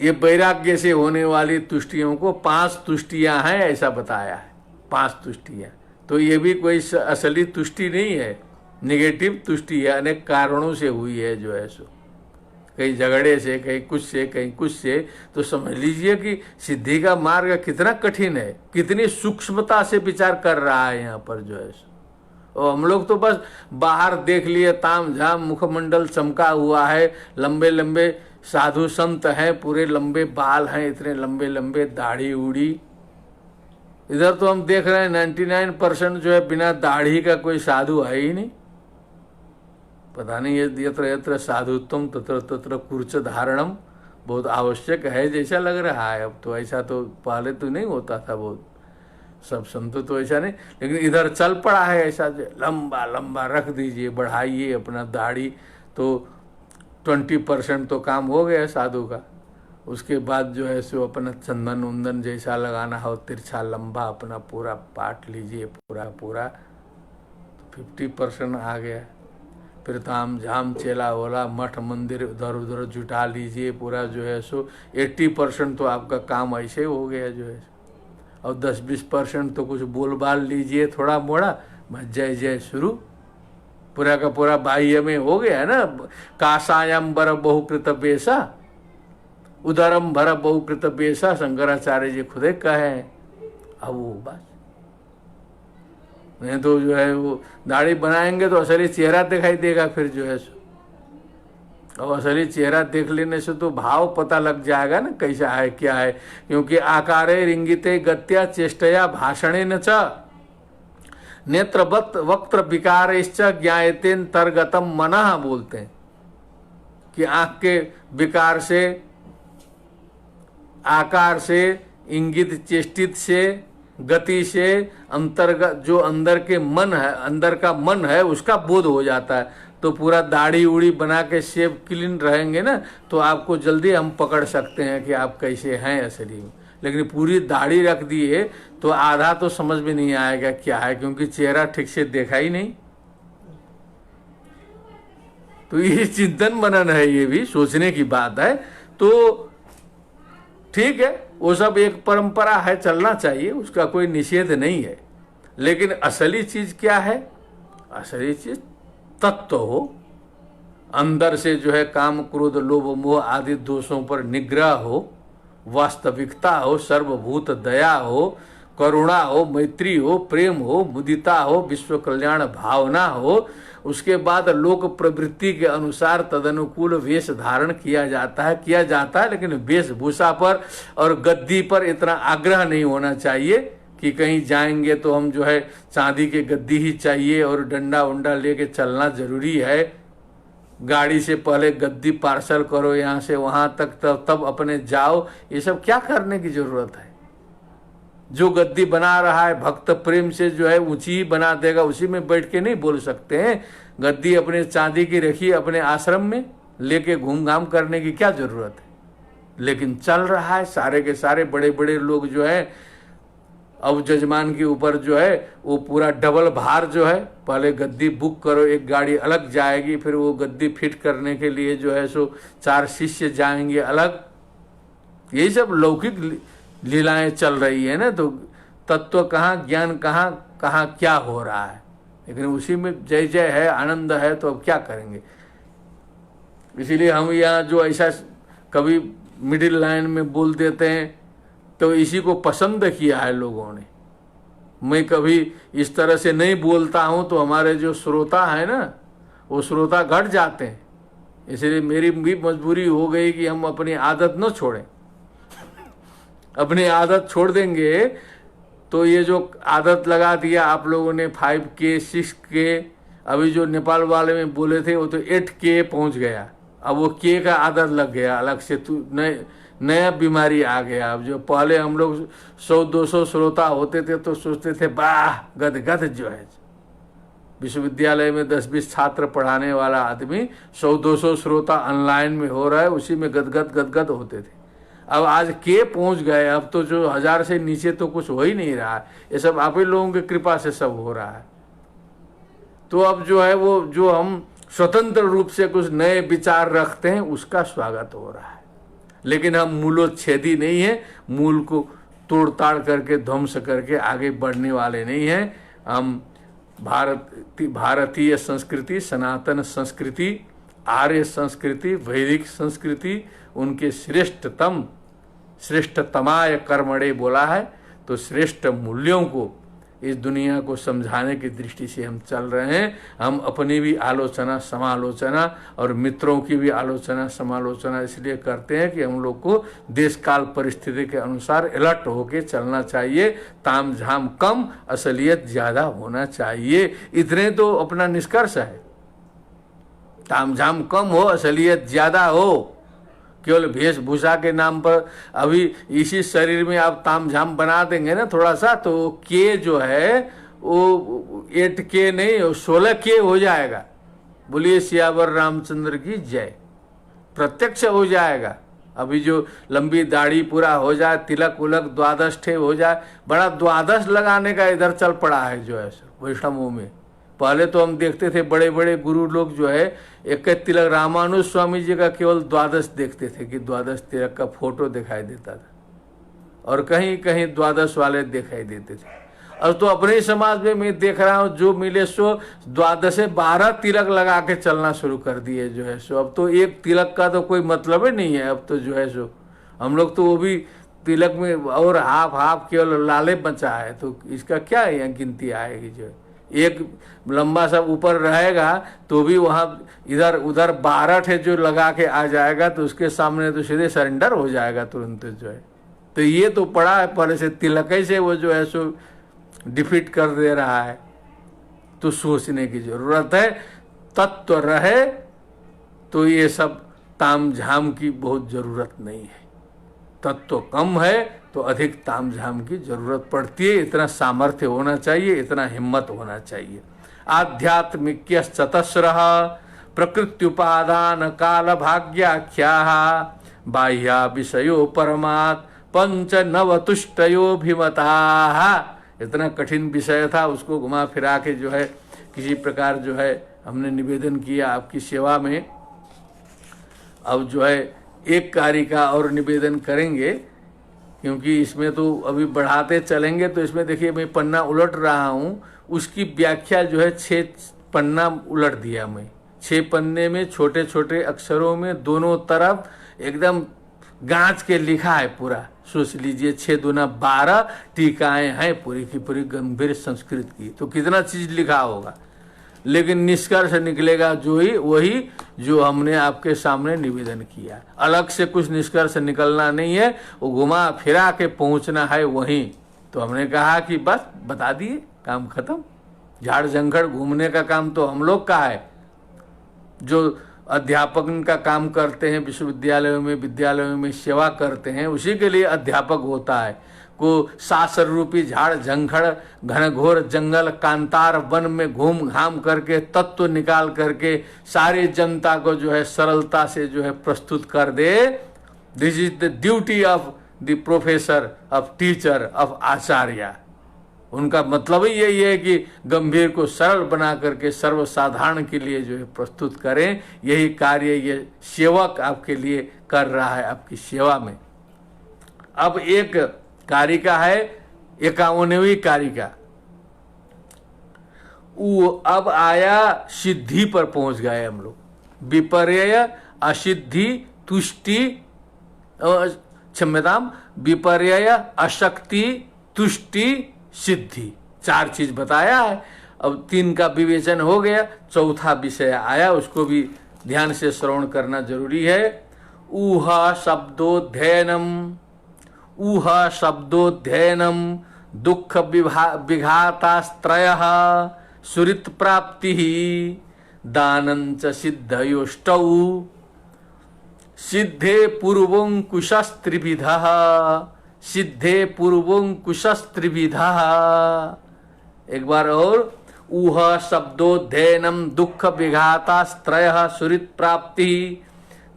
Speaker 1: ये वैराग्य से होने वाली तुष्टियों को 5 तुष्टियां हैं ऐसा बताया है। 5 तुष्टियां, तो ये भी कोई असली तुष्टि नहीं है, नेगेटिव तुष्टि है, अनेक कारणों से हुई है जो है सो। कहीं झगड़े से, कहीं कुछ से, कहीं कुछ से, तो समझ लीजिए कि सिद्धि का मार्ग कितना कठिन है, कितनी सूक्ष्मता से विचार कर रहा है यहाँ पर जो है। और हम लोग तो बस बाहर देख लिए, ताम झाम, मुखमंडल चमका हुआ है, लंबे लंबे साधु संत हैं, पूरे लंबे बाल हैं, इतने लंबे लंबे, दाढ़ी उड़ी। इधर तो हम देख रहे हैं 99% जो है बिना दाढ़ी का कोई साधु है ही नहीं। पता नहीं, यत्र यत्र साधुत्वम तत्र तत्र कुर्च धारणम बहुत आवश्यक है जैसा लग रहा है अब तो। ऐसा तो पहले तो नहीं होता था, बहुत सब संत तो ऐसा नहीं, लेकिन इधर चल पड़ा है ऐसा, लंबा लंबा रख दीजिए, बढ़ाइए अपना दाढ़ी, तो 20% तो काम हो गया साधु का। उसके बाद जो है सो अपना चंदन उंदन जैसा लगाना हो, तिरछा लंबा अपना पूरा पाट लीजिए, पूरा पूरा, तो 50% आ गया। फिर ताम झाम चेला वोला मठ मंदिर उधर उधर जुटा लीजिए, पूरा जो है सो 80% तो आपका काम ऐसे हो गया जो है। और 10-20% तो कुछ बोल बाल लीजिए थोड़ा मोड़ा, बस जय जय शुरू, पूरा का पूरा बाह्य में हो गया ना। कासायम बर बहुकृत बेसा, उदरम भर बहुकृत बेसा, शंकराचार्य जी खुदे कहे। अब वो बस नहीं तो जो है वो दाढ़ी बनाएंगे तो असली चेहरा दिखाई देगा फिर जो है। और असली चेहरा देख लेने से तो भाव पता लग जाएगा ना कैसा है क्या है, क्योंकि आकारे रिंगिते गत्या चेष्टया भाषणेन च नेत्रवत वक्त्र विकारेश्च ज्ञायतेन्तर्गतम मनः बोलते हैं कि आंख के विकार से, आकार से, इंगित चेष्टित से, गति से, अंतर्गत जो अंदर के मन है, अंदर का मन है उसका बोध हो जाता है। तो पूरा दाढ़ी उड़ी बना के शेव क्लीन रहेंगे ना, तो आपको जल्दी हम पकड़ सकते हैं कि आप कैसे हैं असली में। लेकिन पूरी दाढ़ी रख दिए तो आधा तो समझ में नहीं आएगा क्या है, क्योंकि चेहरा ठीक से देखा ही नहीं। तो ये चिंतन मनन है, ये भी सोचने की बात है। तो ठीक है, वो सब एक परंपरा है, चलना चाहिए, उसका कोई निषेध नहीं है। लेकिन असली चीज क्या है? असली चीज तत्व हो, अंदर से जो है काम क्रोध लोभ मोह आदि दोषों पर निग्रह हो, वास्तविकता हो, सर्वभूत दया हो, करुणा हो, मैत्री हो, प्रेम हो, मुदिता हो, विश्व कल्याण भावना हो। उसके बाद लोक प्रवृत्ति के अनुसार तदनुकूल वेश धारण किया जाता है, लेकिन वेशभूषा पर और गद्दी पर इतना आग्रह नहीं होना चाहिए कि कहीं जाएंगे तो हम जो है चांदी के गद्दी ही चाहिए और डंडा उंडा लेके चलना जरूरी है। गाड़ी से पहले गद्दी पार्सल करो यहाँ से वहां तक, तब अपने जाओ। ये सब क्या करने की जरूरत है? जो गद्दी बना रहा है भक्त प्रेम से जो है ऊंची ही बना देगा, उसी में बैठ के नहीं बोल सकते हैं। गद्दी अपने चांदी की रखी अपने आश्रम में, लेके घूम घाम करने की क्या जरूरत है? लेकिन चल रहा है, सारे के सारे बड़े बड़े लोग जो है अब जजमान के ऊपर जो है वो पूरा डबल भार जो है, पहले गद्दी बुक करो, एक गाड़ी अलग जाएगी, फिर वो गद्दी फिट करने के लिए जो है सो 4 शिष्य जाएंगे अलग। यही सब लौकिक लीलाएं चल रही है ना। तो तत्व कहाँ, ज्ञान कहाँ, कहाँ क्या हो रहा है? लेकिन उसी में जय जय है, आनंद है, तो अब क्या करेंगे? इसीलिए हम यहाँ जो ऐसा कभी मिडिल लाइन में बोल देते हैं तो इसी को पसंद किया है लोगों ने। मैं कभी इस तरह से नहीं बोलता हूं तो हमारे जो श्रोता है ना, वो श्रोता घट जाते हैं। इसलिए मेरी भी मजबूरी हो गई कि हम अपनी आदत न छोड़ें। अपनी आदत छोड़ देंगे तो ये जो आदत लगा दिया आप लोगों ने 5K 6K, अभी जो नेपाल वाले में बोले थे वो तो 8K पहुंच गया। अब वो K का आदत लग गया अलग से, तू नया बीमारी आ गया। अब जो पहले हम लोग 100-200 श्रोता होते थे तो सोचते थे वाह गदगद जो है। विश्वविद्यालय में 10-20 छात्र पढ़ाने वाला आदमी 100-200 श्रोता ऑनलाइन में हो रहा है, उसी में गदगद होते थे। अब आज के पहुंच गए, अब तो जो 1000 से नीचे तो कुछ हो ही नहीं रहा है। ये सब आप ही लोगों की कृपा से सब हो रहा है। तो अब जो है वो जो हम स्वतंत्र रूप से कुछ नए विचार रखते हैं उसका स्वागत हो रहा है। लेकिन हम मूलोच्छेदी नहीं है, मूल को तोड़ ताड़ करके ध्वंस करके आगे बढ़ने वाले नहीं हैं। हम भारतीय संस्कृति, सनातन संस्कृति आर्य संस्कृति, वैदिक संस्कृति उनके श्रेष्ठतमाय कर्मणे बोला है। तो श्रेष्ठ मूल्यों को इस दुनिया को समझाने की दृष्टि से हम चल रहे हैं। हम अपनी भी आलोचना समालोचना और मित्रों की भी आलोचना समालोचना इसलिए करते हैं कि हम लोग को देश काल परिस्थिति के अनुसार अलर्ट होकर चलना चाहिए। ताम झाम कम, असलियत ज़्यादा होना चाहिए। इतने तो अपना निष्कर्ष है। ताम झाम कम हो, असलियत ज़्यादा हो। केवल वेशभूषा के नाम पर अभी इसी शरीर में आप तामझाम बना देंगे ना थोड़ा सा, तो के जो है वो 8 के नहीं 16 के हो जाएगा। बोलिए सियावर रामचंद्र की जय। प्रत्यक्ष हो जाएगा। अभी जो लंबी दाढ़ी पूरा हो जाए, तिलक उलक 12 ठे हो जाए, बड़ा 12 लगाने का इधर चल पड़ा है जो है वैष्णवों में। पहले तो हम देखते थे बड़े बड़े गुरु लोग जो है एक तिलक, रामानुज स्वामी जी का केवल 12 देखते थे कि 12 तिलक का फोटो दिखाई देता था, और कहीं कहीं 12 वाले दिखाई देते थे। और तो अपने ही समाज में मैं देख रहा हूँ जो मिले सो 12 से 12 तिलक लगा के चलना शुरू कर दिए जो है सो। अब तो एक तिलक का तो कोई मतलब ही नहीं है। अब तो जो है सो हम लोग तो वो भी तिलक में और हाफ केवल लाले बचा है, तो इसका क्या यहाँ गिनती आएगी। जो है एक लंबा सा ऊपर रहेगा तो भी वहाँ इधर उधर 12 ठे जो लगा के आ जाएगा, तो उसके सामने तो सीधे सरेंडर हो जाएगा तुरंत जो है। तो ये तो पड़ा है पहले से, तिलक से वो जो है सो डिफीट कर दे रहा है। तो सोचने की जरूरत है। तत्व रहे तो ये सब तामझाम की बहुत जरूरत नहीं है। तत्व कम है तो अधिक तामझाम की जरूरत पड़ती है। इतना सामर्थ्य होना चाहिए, इतना हिम्मत होना चाहिए। आध्यात्मिक चतस्रः प्रकृत्युपादान काल भाग्याख्या बाह्या विषयो परमात् पंच नवतुष्टयोभिमता। इतना कठिन विषय था, उसको घुमा फिरा के जो है किसी प्रकार जो है हमने निवेदन किया आपकी सेवा में। अब जो है एक कार्य का और निवेदन करेंगे, क्योंकि इसमें तो अभी बढ़ाते चलेंगे। तो इसमें देखिए मैं पन्ना उलट रहा हूँ, उसकी व्याख्या जो है 6 पन्ना उलट दिया मैं। 6 पन्ने में छोटे छोटे अक्षरों में दोनों तरफ एकदम गांच के लिखा है पूरा। सोच लीजिए 6 दूना 12 टीकाएं हैं पूरी की पूरी गंभीर संस्कृत की। तो कितना चीज लिखा होगा, लेकिन निष्कर्ष निकलेगा वही जो हमने आपके सामने निवेदन किया। अलग से कुछ निष्कर्ष निकलना नहीं है, वो घुमा फिरा के पहुंचना है वहीं। तो हमने कहा कि बस बता दिए, काम खत्म। झाड़ जंगड़ घूमने का काम तो हम लोग का है। जो अध्यापक का काम करते हैं विश्वविद्यालयों में, विद्यालयों में सेवा करते हैं, उसी के लिए अध्यापक होता है। को सासर रूपी झाड़ झंखड़ घनघोर जंगल कांतार वन में घूम घाम करके तत्व निकाल करके सारी जनता को जो है सरलता से जो है प्रस्तुत कर दे। This is the duty of the professor, of teacher, of acharya. उनका मतलब ही यही है कि गंभीर को सरल बना करके सर्वसाधारण के लिए जो है प्रस्तुत करें। यही कार्य ये सेवक आपके लिए कर रहा है आपकी सेवा में। अब एक कारिका है 51वीं कारिका। वो अब आया सिद्धि पर पहुंच गए हम लोग। विपर्यय असिद्धि तुष्टि, क्षम्यताम, विपर्यय अशक्ति तुष्टि सिद्धि, 4 चीज बताया है। अब 3 का विवेचन हो गया, चौथा विषय आया, उसको भी ध्यान से श्रवण करना जरूरी है। ऊहा शब्दोध्ययनम, ऊह शब्दोध्ययनम दुख विघातास्त्रयः सुरित प्राप्ति दानंच सिद्धयोष्टौ सिद्धे पूर्वोंकुशस्त्रिविधः, सिद्धे पूर्वोंकुशस्त्रिविधः। एक बार और, ऊह शब्दोध्ययनम दुख विघातास्त्रयः सुरित प्राप्ति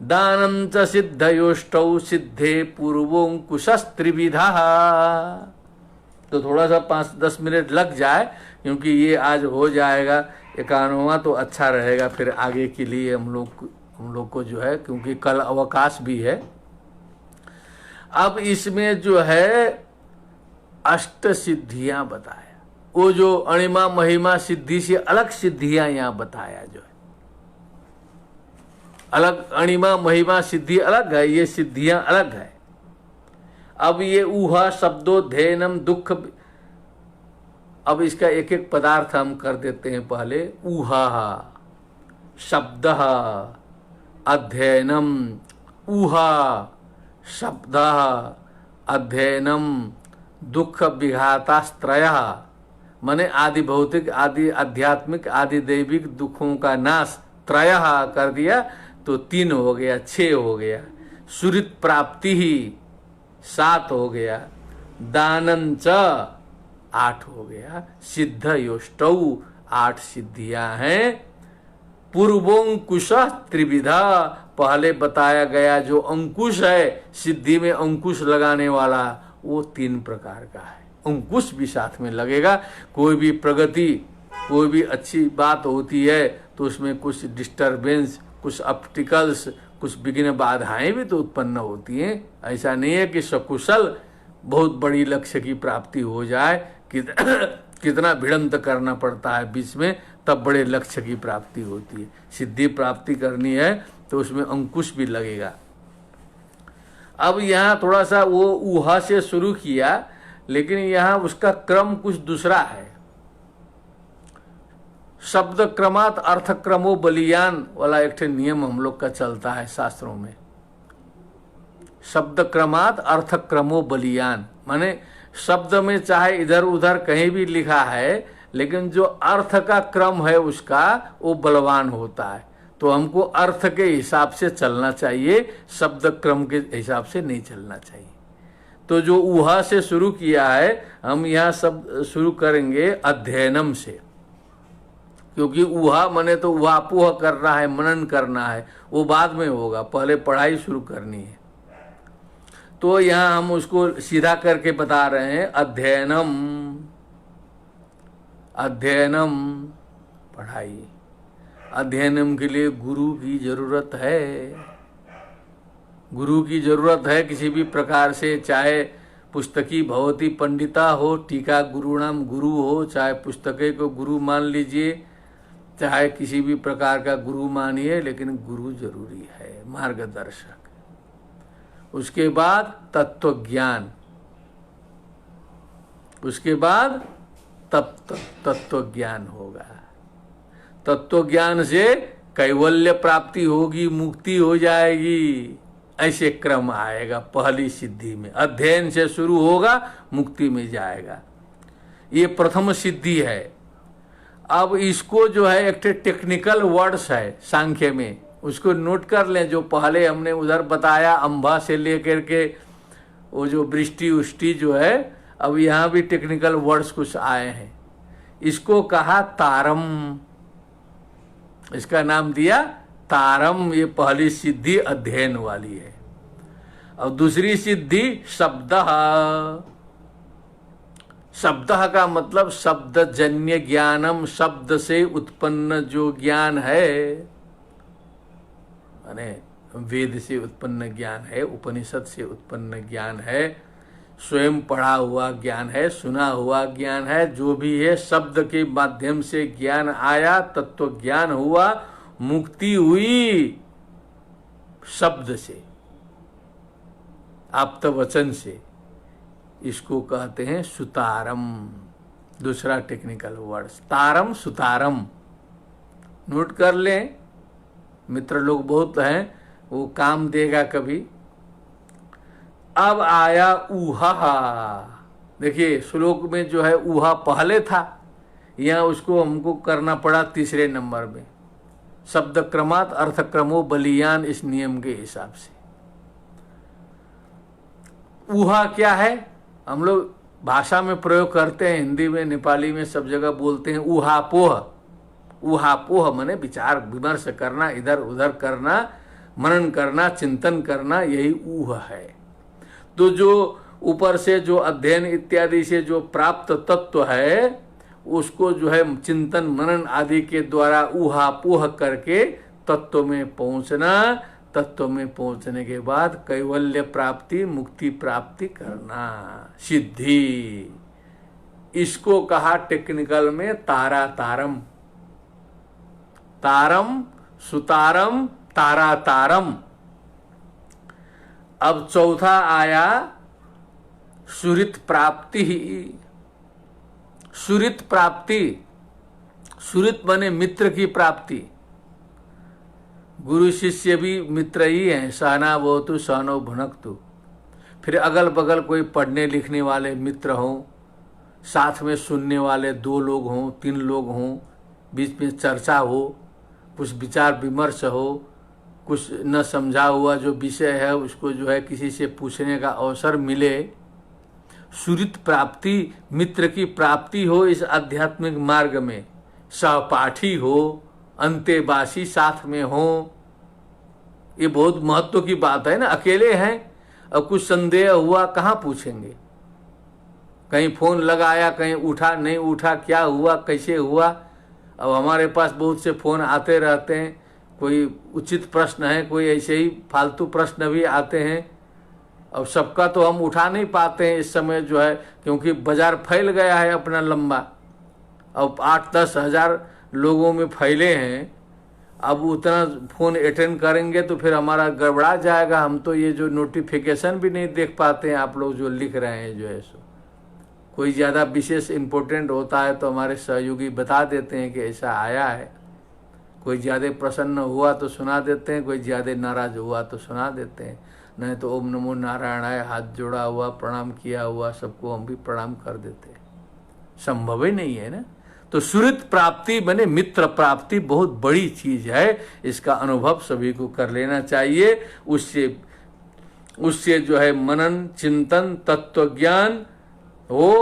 Speaker 1: दानं च सिद्धयोष्टौ सिद्धे पूर्वोंकुशस्त्रिविधः। तो थोड़ा सा 5-10 मिनट लग जाए, क्योंकि ये आज हो जाएगा 51वां, तो अच्छा रहेगा फिर आगे के लिए हम लोग को जो है, क्योंकि कल अवकाश भी है। अब इसमें जो है 8 सिद्धियां बताया। वो जो अणिमा महिमा सिद्धि से अलग सिद्धियां यहाँ बताया जो है। अलग, अणिमा महिमा सिद्धि अलग है, ये सिद्धियां अलग है। अब ये ऊहा शब्दोध्ययनम दुख, अब इसका एक एक पदार्थ हम कर देते हैं। पहले ऊहा शब्द, अध्ययनम, ऊहा शब्द अध्ययनम, दुख विघातास्त्रय, माने आदि भौतिक, आदि आध्यात्मिक, आदि दैविक दुखों का नाश, त्रय कर दिया तो 3 हो गया, 6 हो गया। सुरित प्राप्ति ही 7 हो गया, दानंच 8 हो गया, सिद्ध योष्टौ 8 सिद्धियां हैं। पूर्वोंकुश त्रिविधा, पहले बताया गया जो अंकुश है, सिद्धि में अंकुश लगाने वाला, वो 3 प्रकार का है। अंकुश भी साथ में लगेगा। कोई भी प्रगति, कोई भी अच्छी बात होती है तो उसमें कुछ डिस्टरबेंस, कुछ ऑब्स्टिकल्स, कुछ विघ्न बाधाएं भी तो उत्पन्न होती हैं। ऐसा नहीं है कि सकुशल बहुत बड़ी लक्ष्य की प्राप्ति हो जाए, कितना भिड़ंत करना पड़ता है बीच में, तब बड़े लक्ष्य की प्राप्ति होती है। सिद्धि प्राप्ति करनी है तो उसमें अंकुश भी लगेगा। अब यहाँ थोड़ा सा वो ऊहा से शुरू किया, लेकिन यहाँ उसका क्रम कुछ दूसरा है। शब्द क्रमात अर्थ क्रमो बलियान वाला एक नियम हम लोग का चलता है शास्त्रों में। शब्द क्रमात अर्थ क्रमो बलियान, माने शब्द में चाहे इधर उधर कहीं भी लिखा है, लेकिन जो अर्थ का क्रम है उसका वो बलवान होता है। तो हमको अर्थ के हिसाब से चलना चाहिए, शब्द क्रम के हिसाब से नहीं चलना चाहिए। तो जो ऊहा से शुरू किया है, हम यहाँ सब शुरू करेंगे अध्ययनम से, क्योंकि ऊहा मने तो ऊहापोह करना है, मनन करना है, वो बाद में होगा, पहले पढ़ाई शुरू करनी है। तो यहाँ हम उसको सीधा करके बता रहे हैं, अध्ययनम, अध्ययनम पढ़ाई। अध्ययनम के लिए गुरु की जरूरत है, गुरु की जरूरत है किसी भी प्रकार से, चाहे पुस्तकी भवती पंडिता हो, टीका गुरुणाम गुरु हो, चाहे पुस्तके को गुरु मान लीजिए, चाहे किसी भी प्रकार का गुरु मानिए, लेकिन गुरु जरूरी है, मार्गदर्शक। उसके बाद तत्व ज्ञान, उसके बाद तत्व ज्ञान होगा। तत्व ज्ञान से कैवल्य प्राप्ति होगी, मुक्ति हो जाएगी, ऐसे क्रम आएगा। पहली सिद्धि में अध्ययन से शुरू होगा, मुक्ति में जाएगा। ये प्रथम सिद्धि है। अब इसको जो है एक टेक्निकल वर्ड्स है सांख्य में, उसको नोट कर लें। जो पहले हमने उधर बताया अंबा से लेकर के वो जो वृष्टि उष्टि जो है, अब यहाँ भी टेक्निकल वर्ड्स कुछ आए हैं। इसको कहा तारम, इसका नाम दिया तारम। ये पहली सिद्धि अध्ययन वाली है। और दूसरी सिद्धि शब्द, शब्द का मतलब शब्दजन्य ज्ञानम, शब्द से उत्पन्न जो ज्ञान है, माने वेद से उत्पन्न ज्ञान है, उपनिषद से उत्पन्न ज्ञान है, स्वयं पढ़ा हुआ ज्ञान है, सुना हुआ ज्ञान है, जो भी है शब्द के माध्यम से ज्ञान आया, तत्व ज्ञान हुआ, मुक्ति हुई शब्द से, आप्त वचन से। इसको कहते हैं सुतारम। दूसरा टेक्निकल वर्ड तारम, सुतारम। नोट कर लें, मित्र लोग बहुत हैं, वो काम देगा कभी। अब आया ऊहा। देखिए श्लोक में जो है ऊहा पहले था, यहाँ उसको हमको करना पड़ा तीसरे नंबर में। शब्द क्रमात अर्थ क्रमो बलियान, इस नियम के हिसाब से। ऊहा क्या है? हम लोग भाषा में प्रयोग करते हैं, हिंदी में, नेपाली में, सब जगह बोलते हैं ऊहापोह। ऊहापोह माने विचार विमर्श करना, इधर उधर करना, मनन करना, चिंतन करना, यही ऊह है। तो जो ऊपर से जो अध्ययन इत्यादि से जो प्राप्त तत्व है, उसको जो है चिंतन मनन आदि के द्वारा ऊहापोह करके तत्व में पहुंचना। तत्व में पहुंचने के बाद कैवल्य प्राप्ति, मुक्ति प्राप्ति करना, सिद्धि। इसको कहा टेक्निकल में तारा तारम। तारम, सुतारम, तारा तारम। अब चौथा आया सुरित प्राप्ति। सुरित प्राप्ति, सुरित बने मित्र की प्राप्ति। गुरु शिष्य भी मित्र ही हैं। सहना भवतु सहनौ भुनक्तु। फिर अगल बगल कोई पढ़ने लिखने वाले मित्र हों, साथ में सुनने वाले 2 लोग हों, 3 लोग हों, बीच में चर्चा हो, कुछ विचार विमर्श हो, कुछ न समझा हुआ जो विषय है उसको जो है किसी से पूछने का अवसर मिले। सुरित प्राप्ति, मित्र की प्राप्ति हो इस आध्यात्मिक मार्ग में। सहपाठी हो, अंतेवासी साथ में हो, ये बहुत महत्व की बात है ना। अकेले हैं, अब कुछ संदेह हुआ कहाँ पूछेंगे? कहीं फोन लगाया, कहीं उठा नहीं उठा, क्या हुआ कैसे हुआ। अब हमारे पास बहुत से फोन आते रहते हैं, कोई उचित प्रश्न है, कोई ऐसे ही फालतू प्रश्न भी आते हैं। अब सबका तो हम उठा नहीं पाते हैं इस समय जो है, क्योंकि बाजार फैल गया है अपना लंबा। अब 8-10 हज़ार लोगों में फैले हैं। अब उतना फ़ोन अटेंड करेंगे तो फिर हमारा गड़बड़ा जाएगा। हम तो ये जो नोटिफिकेशन भी नहीं देख पाते हैं, आप लोग जो लिख रहे हैं जो है सो। कोई ज़्यादा विशेष इम्पोर्टेंट होता है तो हमारे सहयोगी बता देते हैं कि ऐसा आया है। कोई ज़्यादा प्रसन्न हुआ तो सुना देते हैं, कोई ज़्यादा नाराज हुआ तो सुना देते हैं। नहीं तो ओम नमो नारायणाय हाथ जोड़ा हुआ, प्रणाम किया हुआ सबको हम भी प्रणाम कर देते हैं। संभव ही नहीं है ना। तो सुहृद प्राप्ति बने मित्र प्राप्ति बहुत बड़ी चीज है। इसका अनुभव सभी को कर लेना चाहिए। उससे जो है मनन चिंतन तत्व ज्ञान हो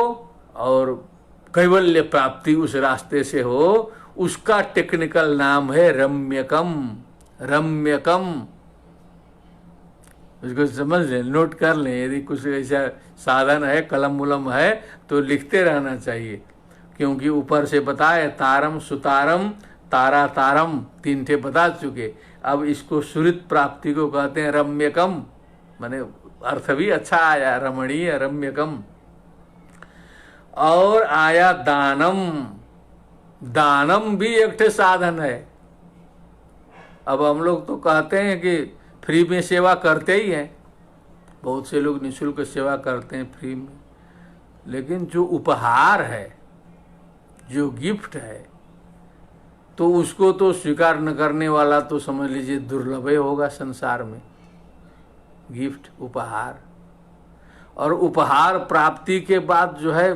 Speaker 1: और कैवल्य प्राप्ति उस रास्ते से हो। उसका टेक्निकल नाम है रम्यकम। रम्यकम उसको समझ लें, नोट कर लें। यदि कुछ ऐसा साधन है, कलम उलम है तो लिखते रहना चाहिए, क्योंकि ऊपर से बताए तारम सुतारम तारा तारम 3 ठे बता चुके। अब इसको सुहृद प्राप्ति को कहते हैं रम्यकम, माने अर्थ भी अच्छा आया, रमणीय रम्यकम। और आया दानम। दानम भी एक ठे साधन है। अब हम लोग तो कहते हैं कि फ्री में सेवा करते ही हैं, बहुत से लोग निःशुल्क सेवा करते हैं फ्री में, लेकिन जो उपहार है, जो गिफ्ट है, तो उसको तो स्वीकार न करने वाला तो समझ लीजिए दुर्लभ ही होगा संसार में। गिफ्ट उपहार, और उपहार प्राप्ति के बाद जो है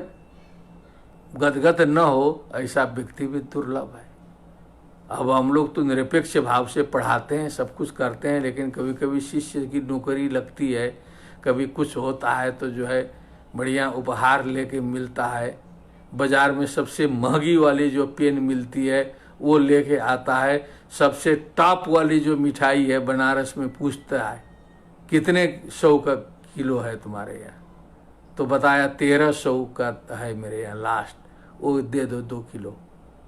Speaker 1: गदगद न हो ऐसा व्यक्ति भी दुर्लभ है। अब हम लोग तो निरपेक्ष भाव से पढ़ाते हैं, सब कुछ करते हैं, लेकिन कभी कभी शिष्य की नौकरी लगती है, कभी कुछ होता है तो जो है बढ़िया उपहार लेके मिलता है। बाजार में सबसे महंगी वाली जो पेन मिलती है वो लेके आता है। सबसे टॉप वाली जो मिठाई है बनारस में पूछता है कितने 100 का किलो है तुम्हारे यहाँ, तो बताया 1300 का है मेरे यहाँ लास्ट, वो दे दो 2 किलो।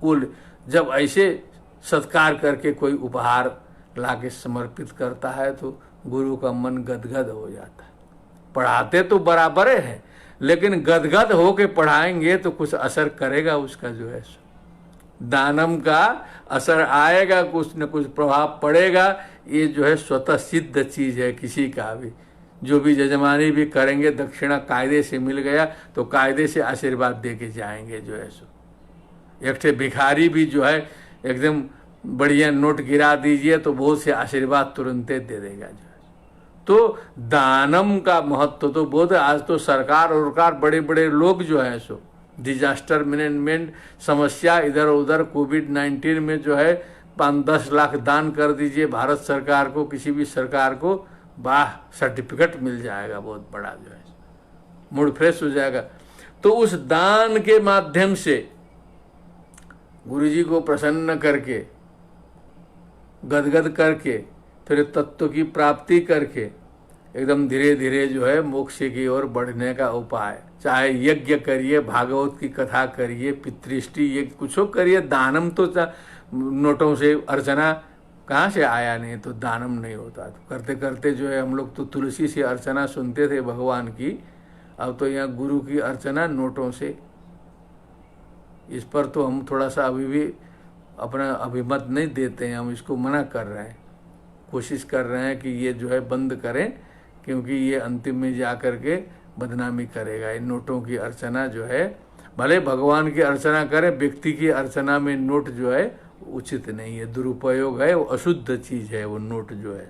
Speaker 1: वो जब ऐसे सत्कार करके कोई उपहार लाके समर्पित करता है तो गुरु का मन गदगद हो जाता है। पढ़ाते तो बराबर है, लेकिन गदगद हो के पढ़ाएंगे तो कुछ असर करेगा उसका जो है। दानम का असर आएगा, कुछ न कुछ प्रभाव पड़ेगा। ये जो है स्वतः सिद्ध चीज है। किसी का भी जो भी यजमानी भी करेंगे, दक्षिणा कायदे से मिल गया तो कायदे से आशीर्वाद दे के जाएंगे जो है सो। एक ठे भिखारी भी जो है एकदम बढ़िया नोट गिरा दीजिए तो बहुत से आशीर्वाद तुरंते दे देगा जो है। तो दानम का महत्व तो बहुत है। आज तो सरकार और बड़े बड़े लोग जो है सो डिजास्टर मैनेजमेंट समस्या इधर उधर कोविड-19 में जो है 5-10 लाख दान कर दीजिए भारत सरकार को, किसी भी सरकार को, वाह सर्टिफिकेट मिल जाएगा बहुत बड़ा जो है, मूड फ्रेश हो जाएगा। तो उस दान के माध्यम से गुरुजी को प्रसन्न करके, गदगद करके, फिर तत्व की प्राप्ति करके एकदम धीरे धीरे जो है मोक्ष की ओर बढ़ने का उपाय। चाहे यज्ञ करिए, भागवत की कथा करिए, पितृष्टि यज्ञ कुछ करिए। दानम तो नोटों से अर्चना कहाँ से आया, नहीं तो दानम नहीं होता। तो करते करते जो है हम लोग तो तुलसी से अर्चना सुनते थे भगवान की, अब तो यहाँ गुरु की अर्चना नोटों से। इस पर तो हम थोड़ा सा अभी भी अपना अभिमत नहीं देते हैं, हम इसको मना कर रहे हैं। कोशिश कर रहे हैं कि ये जो है बंद करें, क्योंकि ये अंतिम में जा कर के बदनामी करेगा। इन नोटों की अर्चना जो है, भले भगवान की अर्चना करें, व्यक्ति की अर्चना में नोट जो है उचित नहीं है, दुरुपयोग है, वो अशुद्ध चीज है वो नोट जो है।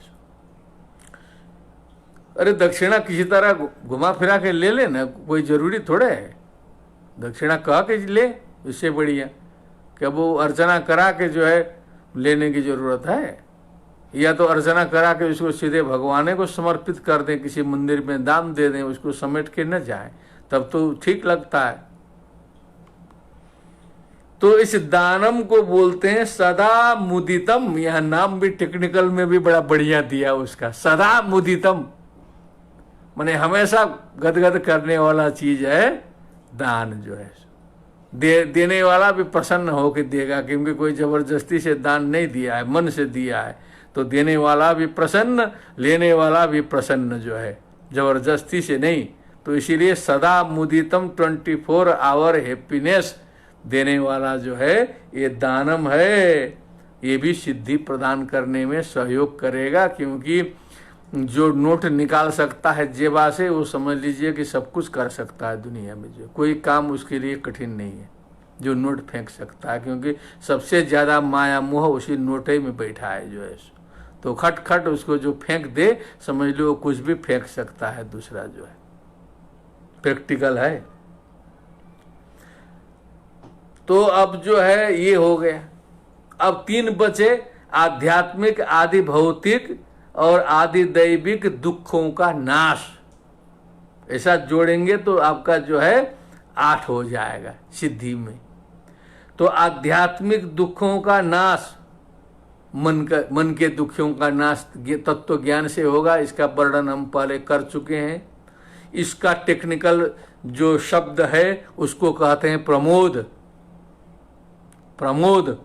Speaker 1: अरे दक्षिणा किसी तरह घुमा फिरा के ले लेना, कोई जरूरी थोड़े है दक्षिणा कह के ले, इससे बढ़िया कि वो अर्चना करा के जो है लेने की जरूरत है, या तो अर्चना करा के उसको सीधे भगवान को समर्पित कर दें, किसी मंदिर में दान दे दें, उसको समेट के न जाए, तब तो ठीक लगता है। तो इस दानम को बोलते हैं सदा मुदितम। यह नाम भी टेक्निकल में भी बड़ा बढ़िया दिया उसका, सदा मुदितम, माने हमेशा गदगद करने वाला चीज है दान जो है। देने वाला भी प्रसन्न होकर देगा, क्योंकि कोई जबरदस्ती से दान नहीं दिया है, मन से दिया है, तो देने वाला भी प्रसन्न, लेने वाला भी प्रसन्न जो है, जबरदस्ती से नहीं। तो इसीलिए सदा मुदितम 24 आवर हैप्पीनेस देने वाला जो है ये दानम है। ये भी सिद्धि प्रदान करने में सहयोग करेगा, क्योंकि जो नोट निकाल सकता है जेबा से, वो समझ लीजिए कि सब कुछ कर सकता है दुनिया में, जो कोई काम उसके लिए कठिन नहीं है जो नोट फेंक सकता है, क्योंकि सबसे ज्यादा माया मोह उसी नोटे में बैठा है जो है। तो खट खट उसको जो फेंक दे, समझ लो कुछ भी फेंक सकता है दूसरा जो है, प्रैक्टिकल है। तो अब जो है ये हो गया। अब 3 बचे, आध्यात्मिक, आदि भौतिक और आदि दैविक दुखों का नाश। ऐसा जोड़ेंगे तो आपका जो है 8 हो जाएगा सिद्धि में। तो आध्यात्मिक दुखों का नाश, मन के दुखों का नाश तत्व ज्ञान से होगा। इसका वर्णन हम पहले कर चुके हैं। इसका टेक्निकल जो शब्द है उसको कहते हैं प्रमोद। प्रमोद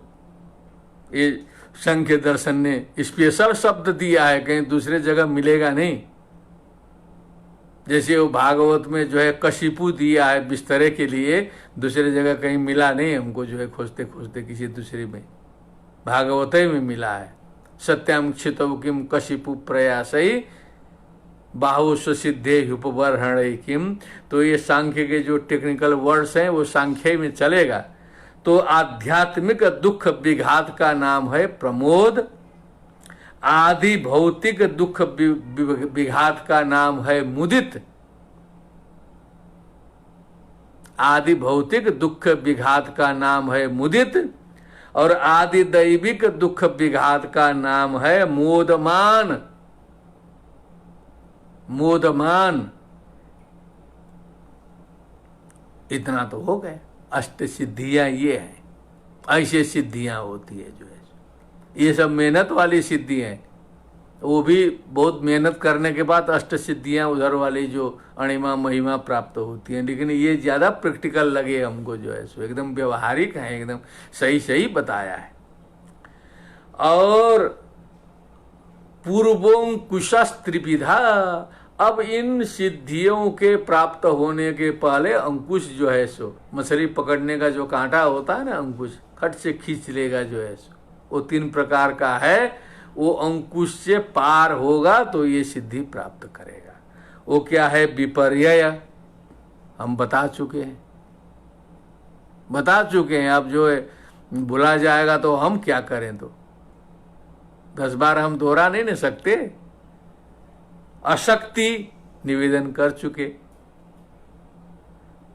Speaker 1: ये सांख्य दर्शन ने स्पेशल शब्द दिया है, कहीं दूसरे जगह मिलेगा नहीं। जैसे वो भागवत में जो है कशिपु दिया है बिस्तरे के लिए, दूसरे जगह कहीं मिला नहीं हमको, जो है खोजते खोजते किसी दूसरे में, भागवत में मिला है। सत्याम क्षितव किम कशिपु प्रयासई बाहुस सिद्धे उपबर्हण किम। तो ये सांख्य के जो टेक्निकल वर्ड्स हैं वो सांख्य में चलेगा। तो आध्यात्मिक दुख विघात का नाम है प्रमोद, आदि भौतिक दुख विघात का नाम है मुदित। आदि भौतिक दुख विघात का नाम है मुदित, और आदि दैविक दुख विघात का नाम है मोदमान। मोदमान। इतना तो हो गए। अष्ट सिद्धियां ये हैं, ऐसे सिद्धियां होती है जो है। ये सब मेहनत वाली सिद्धि हैं, वो भी बहुत मेहनत करने के बाद अष्ट सिद्धियां उधर वाली जो अणिमा महिमा प्राप्त होती हैं। लेकिन ये ज्यादा प्रैक्टिकल लगे हमको जो है, सो एकदम व्यवहारिक है, एकदम सही सही बताया है। और पूर्वों कुशस त्रिविधा। अब इन सिद्धियों के प्राप्त होने के पहले अंकुश जो है सो, मछली पकड़ने का जो कांटा होता है ना, अंकुश खट से खींच लेगा जो है सो, वो 3 प्रकार का है। वो अंकुश से पार होगा तो ये सिद्धि प्राप्त करेगा। वो क्या है? विपर्यय। हम बता चुके हैं। अब जो है भुला जाएगा तो हम क्या करें? तो 10 बार हम दोहरा नहीं सकते। अशक्ति निवेदन कर चुके,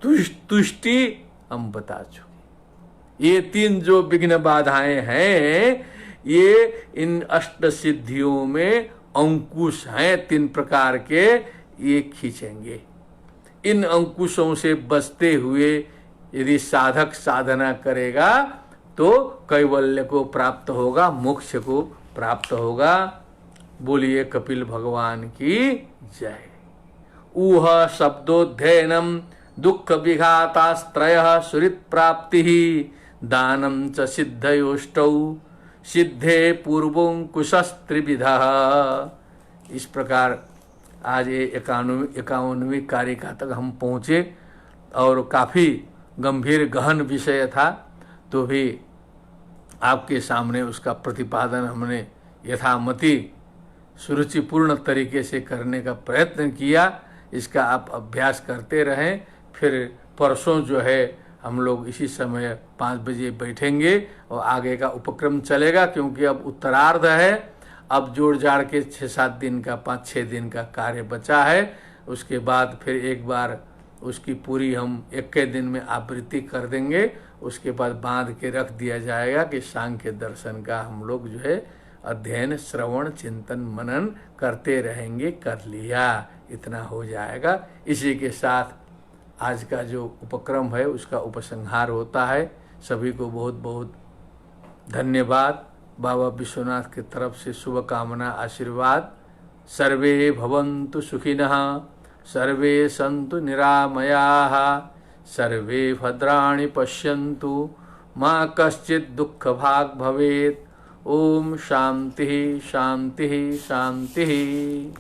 Speaker 1: तुष्टि हम बता चुके। ये 3 जो विघ्न बाधाएं हैं, ये इन अष्ट सिद्धियों में अंकुश हैं 3 प्रकार के, ये खींचेंगे। इन अंकुशों से बचते हुए यदि साधक साधना करेगा तो कैवल्य को प्राप्त होगा, मोक्ष को प्राप्त होगा। बोलिए कपिल भगवान की जय। ऊह शब्दोध्ययनम दुख विघातास्त्रय सुहृत प्राप्ति दानम च सिद्धयोष्टौ सिद्धे पूर्वोंकुशस्त्रिविधा। इस प्रकार आज ये 51वीं कारिका तक हम पहुँचे और काफ़ी गंभीर गहन विषय था, तो भी आपके सामने उसका प्रतिपादन हमने यथामति सुरुचिपूर्ण तरीके से करने का प्रयत्न किया। इसका आप अभ्यास करते रहें। फिर परसों जो है हम लोग इसी समय 5 बजे बैठेंगे और आगे का उपक्रम चलेगा, क्योंकि अब उत्तरार्ध है। अब जोड़ जाड़ के 6-7 दिन का 5-6 दिन का कार्य बचा है। उसके बाद फिर एक बार उसकी पूरी हम 1 दिन में आवृत्ति कर देंगे। उसके बाद बांध के रख दिया जाएगा कि सांख्य दर्शन का हम लोग जो है अध्ययन, श्रवण, चिंतन, मनन करते रहेंगे। कर लिया, इतना हो जाएगा। इसी के साथ आज का जो उपक्रम है उसका उपसंहार होता है। सभी को बहुत बहुत धन्यवाद। बाबा विश्वनाथ की तरफ से शुभकामना, आशीर्वाद। सर्वे भवन्तु सुखिनः, सर्वे सन्तु निरामयाः, सर्वे भद्राणि पश्यन्तु, मा कश्चित् दुःखभाग् भवेत्। ओम शांति शांति शांति।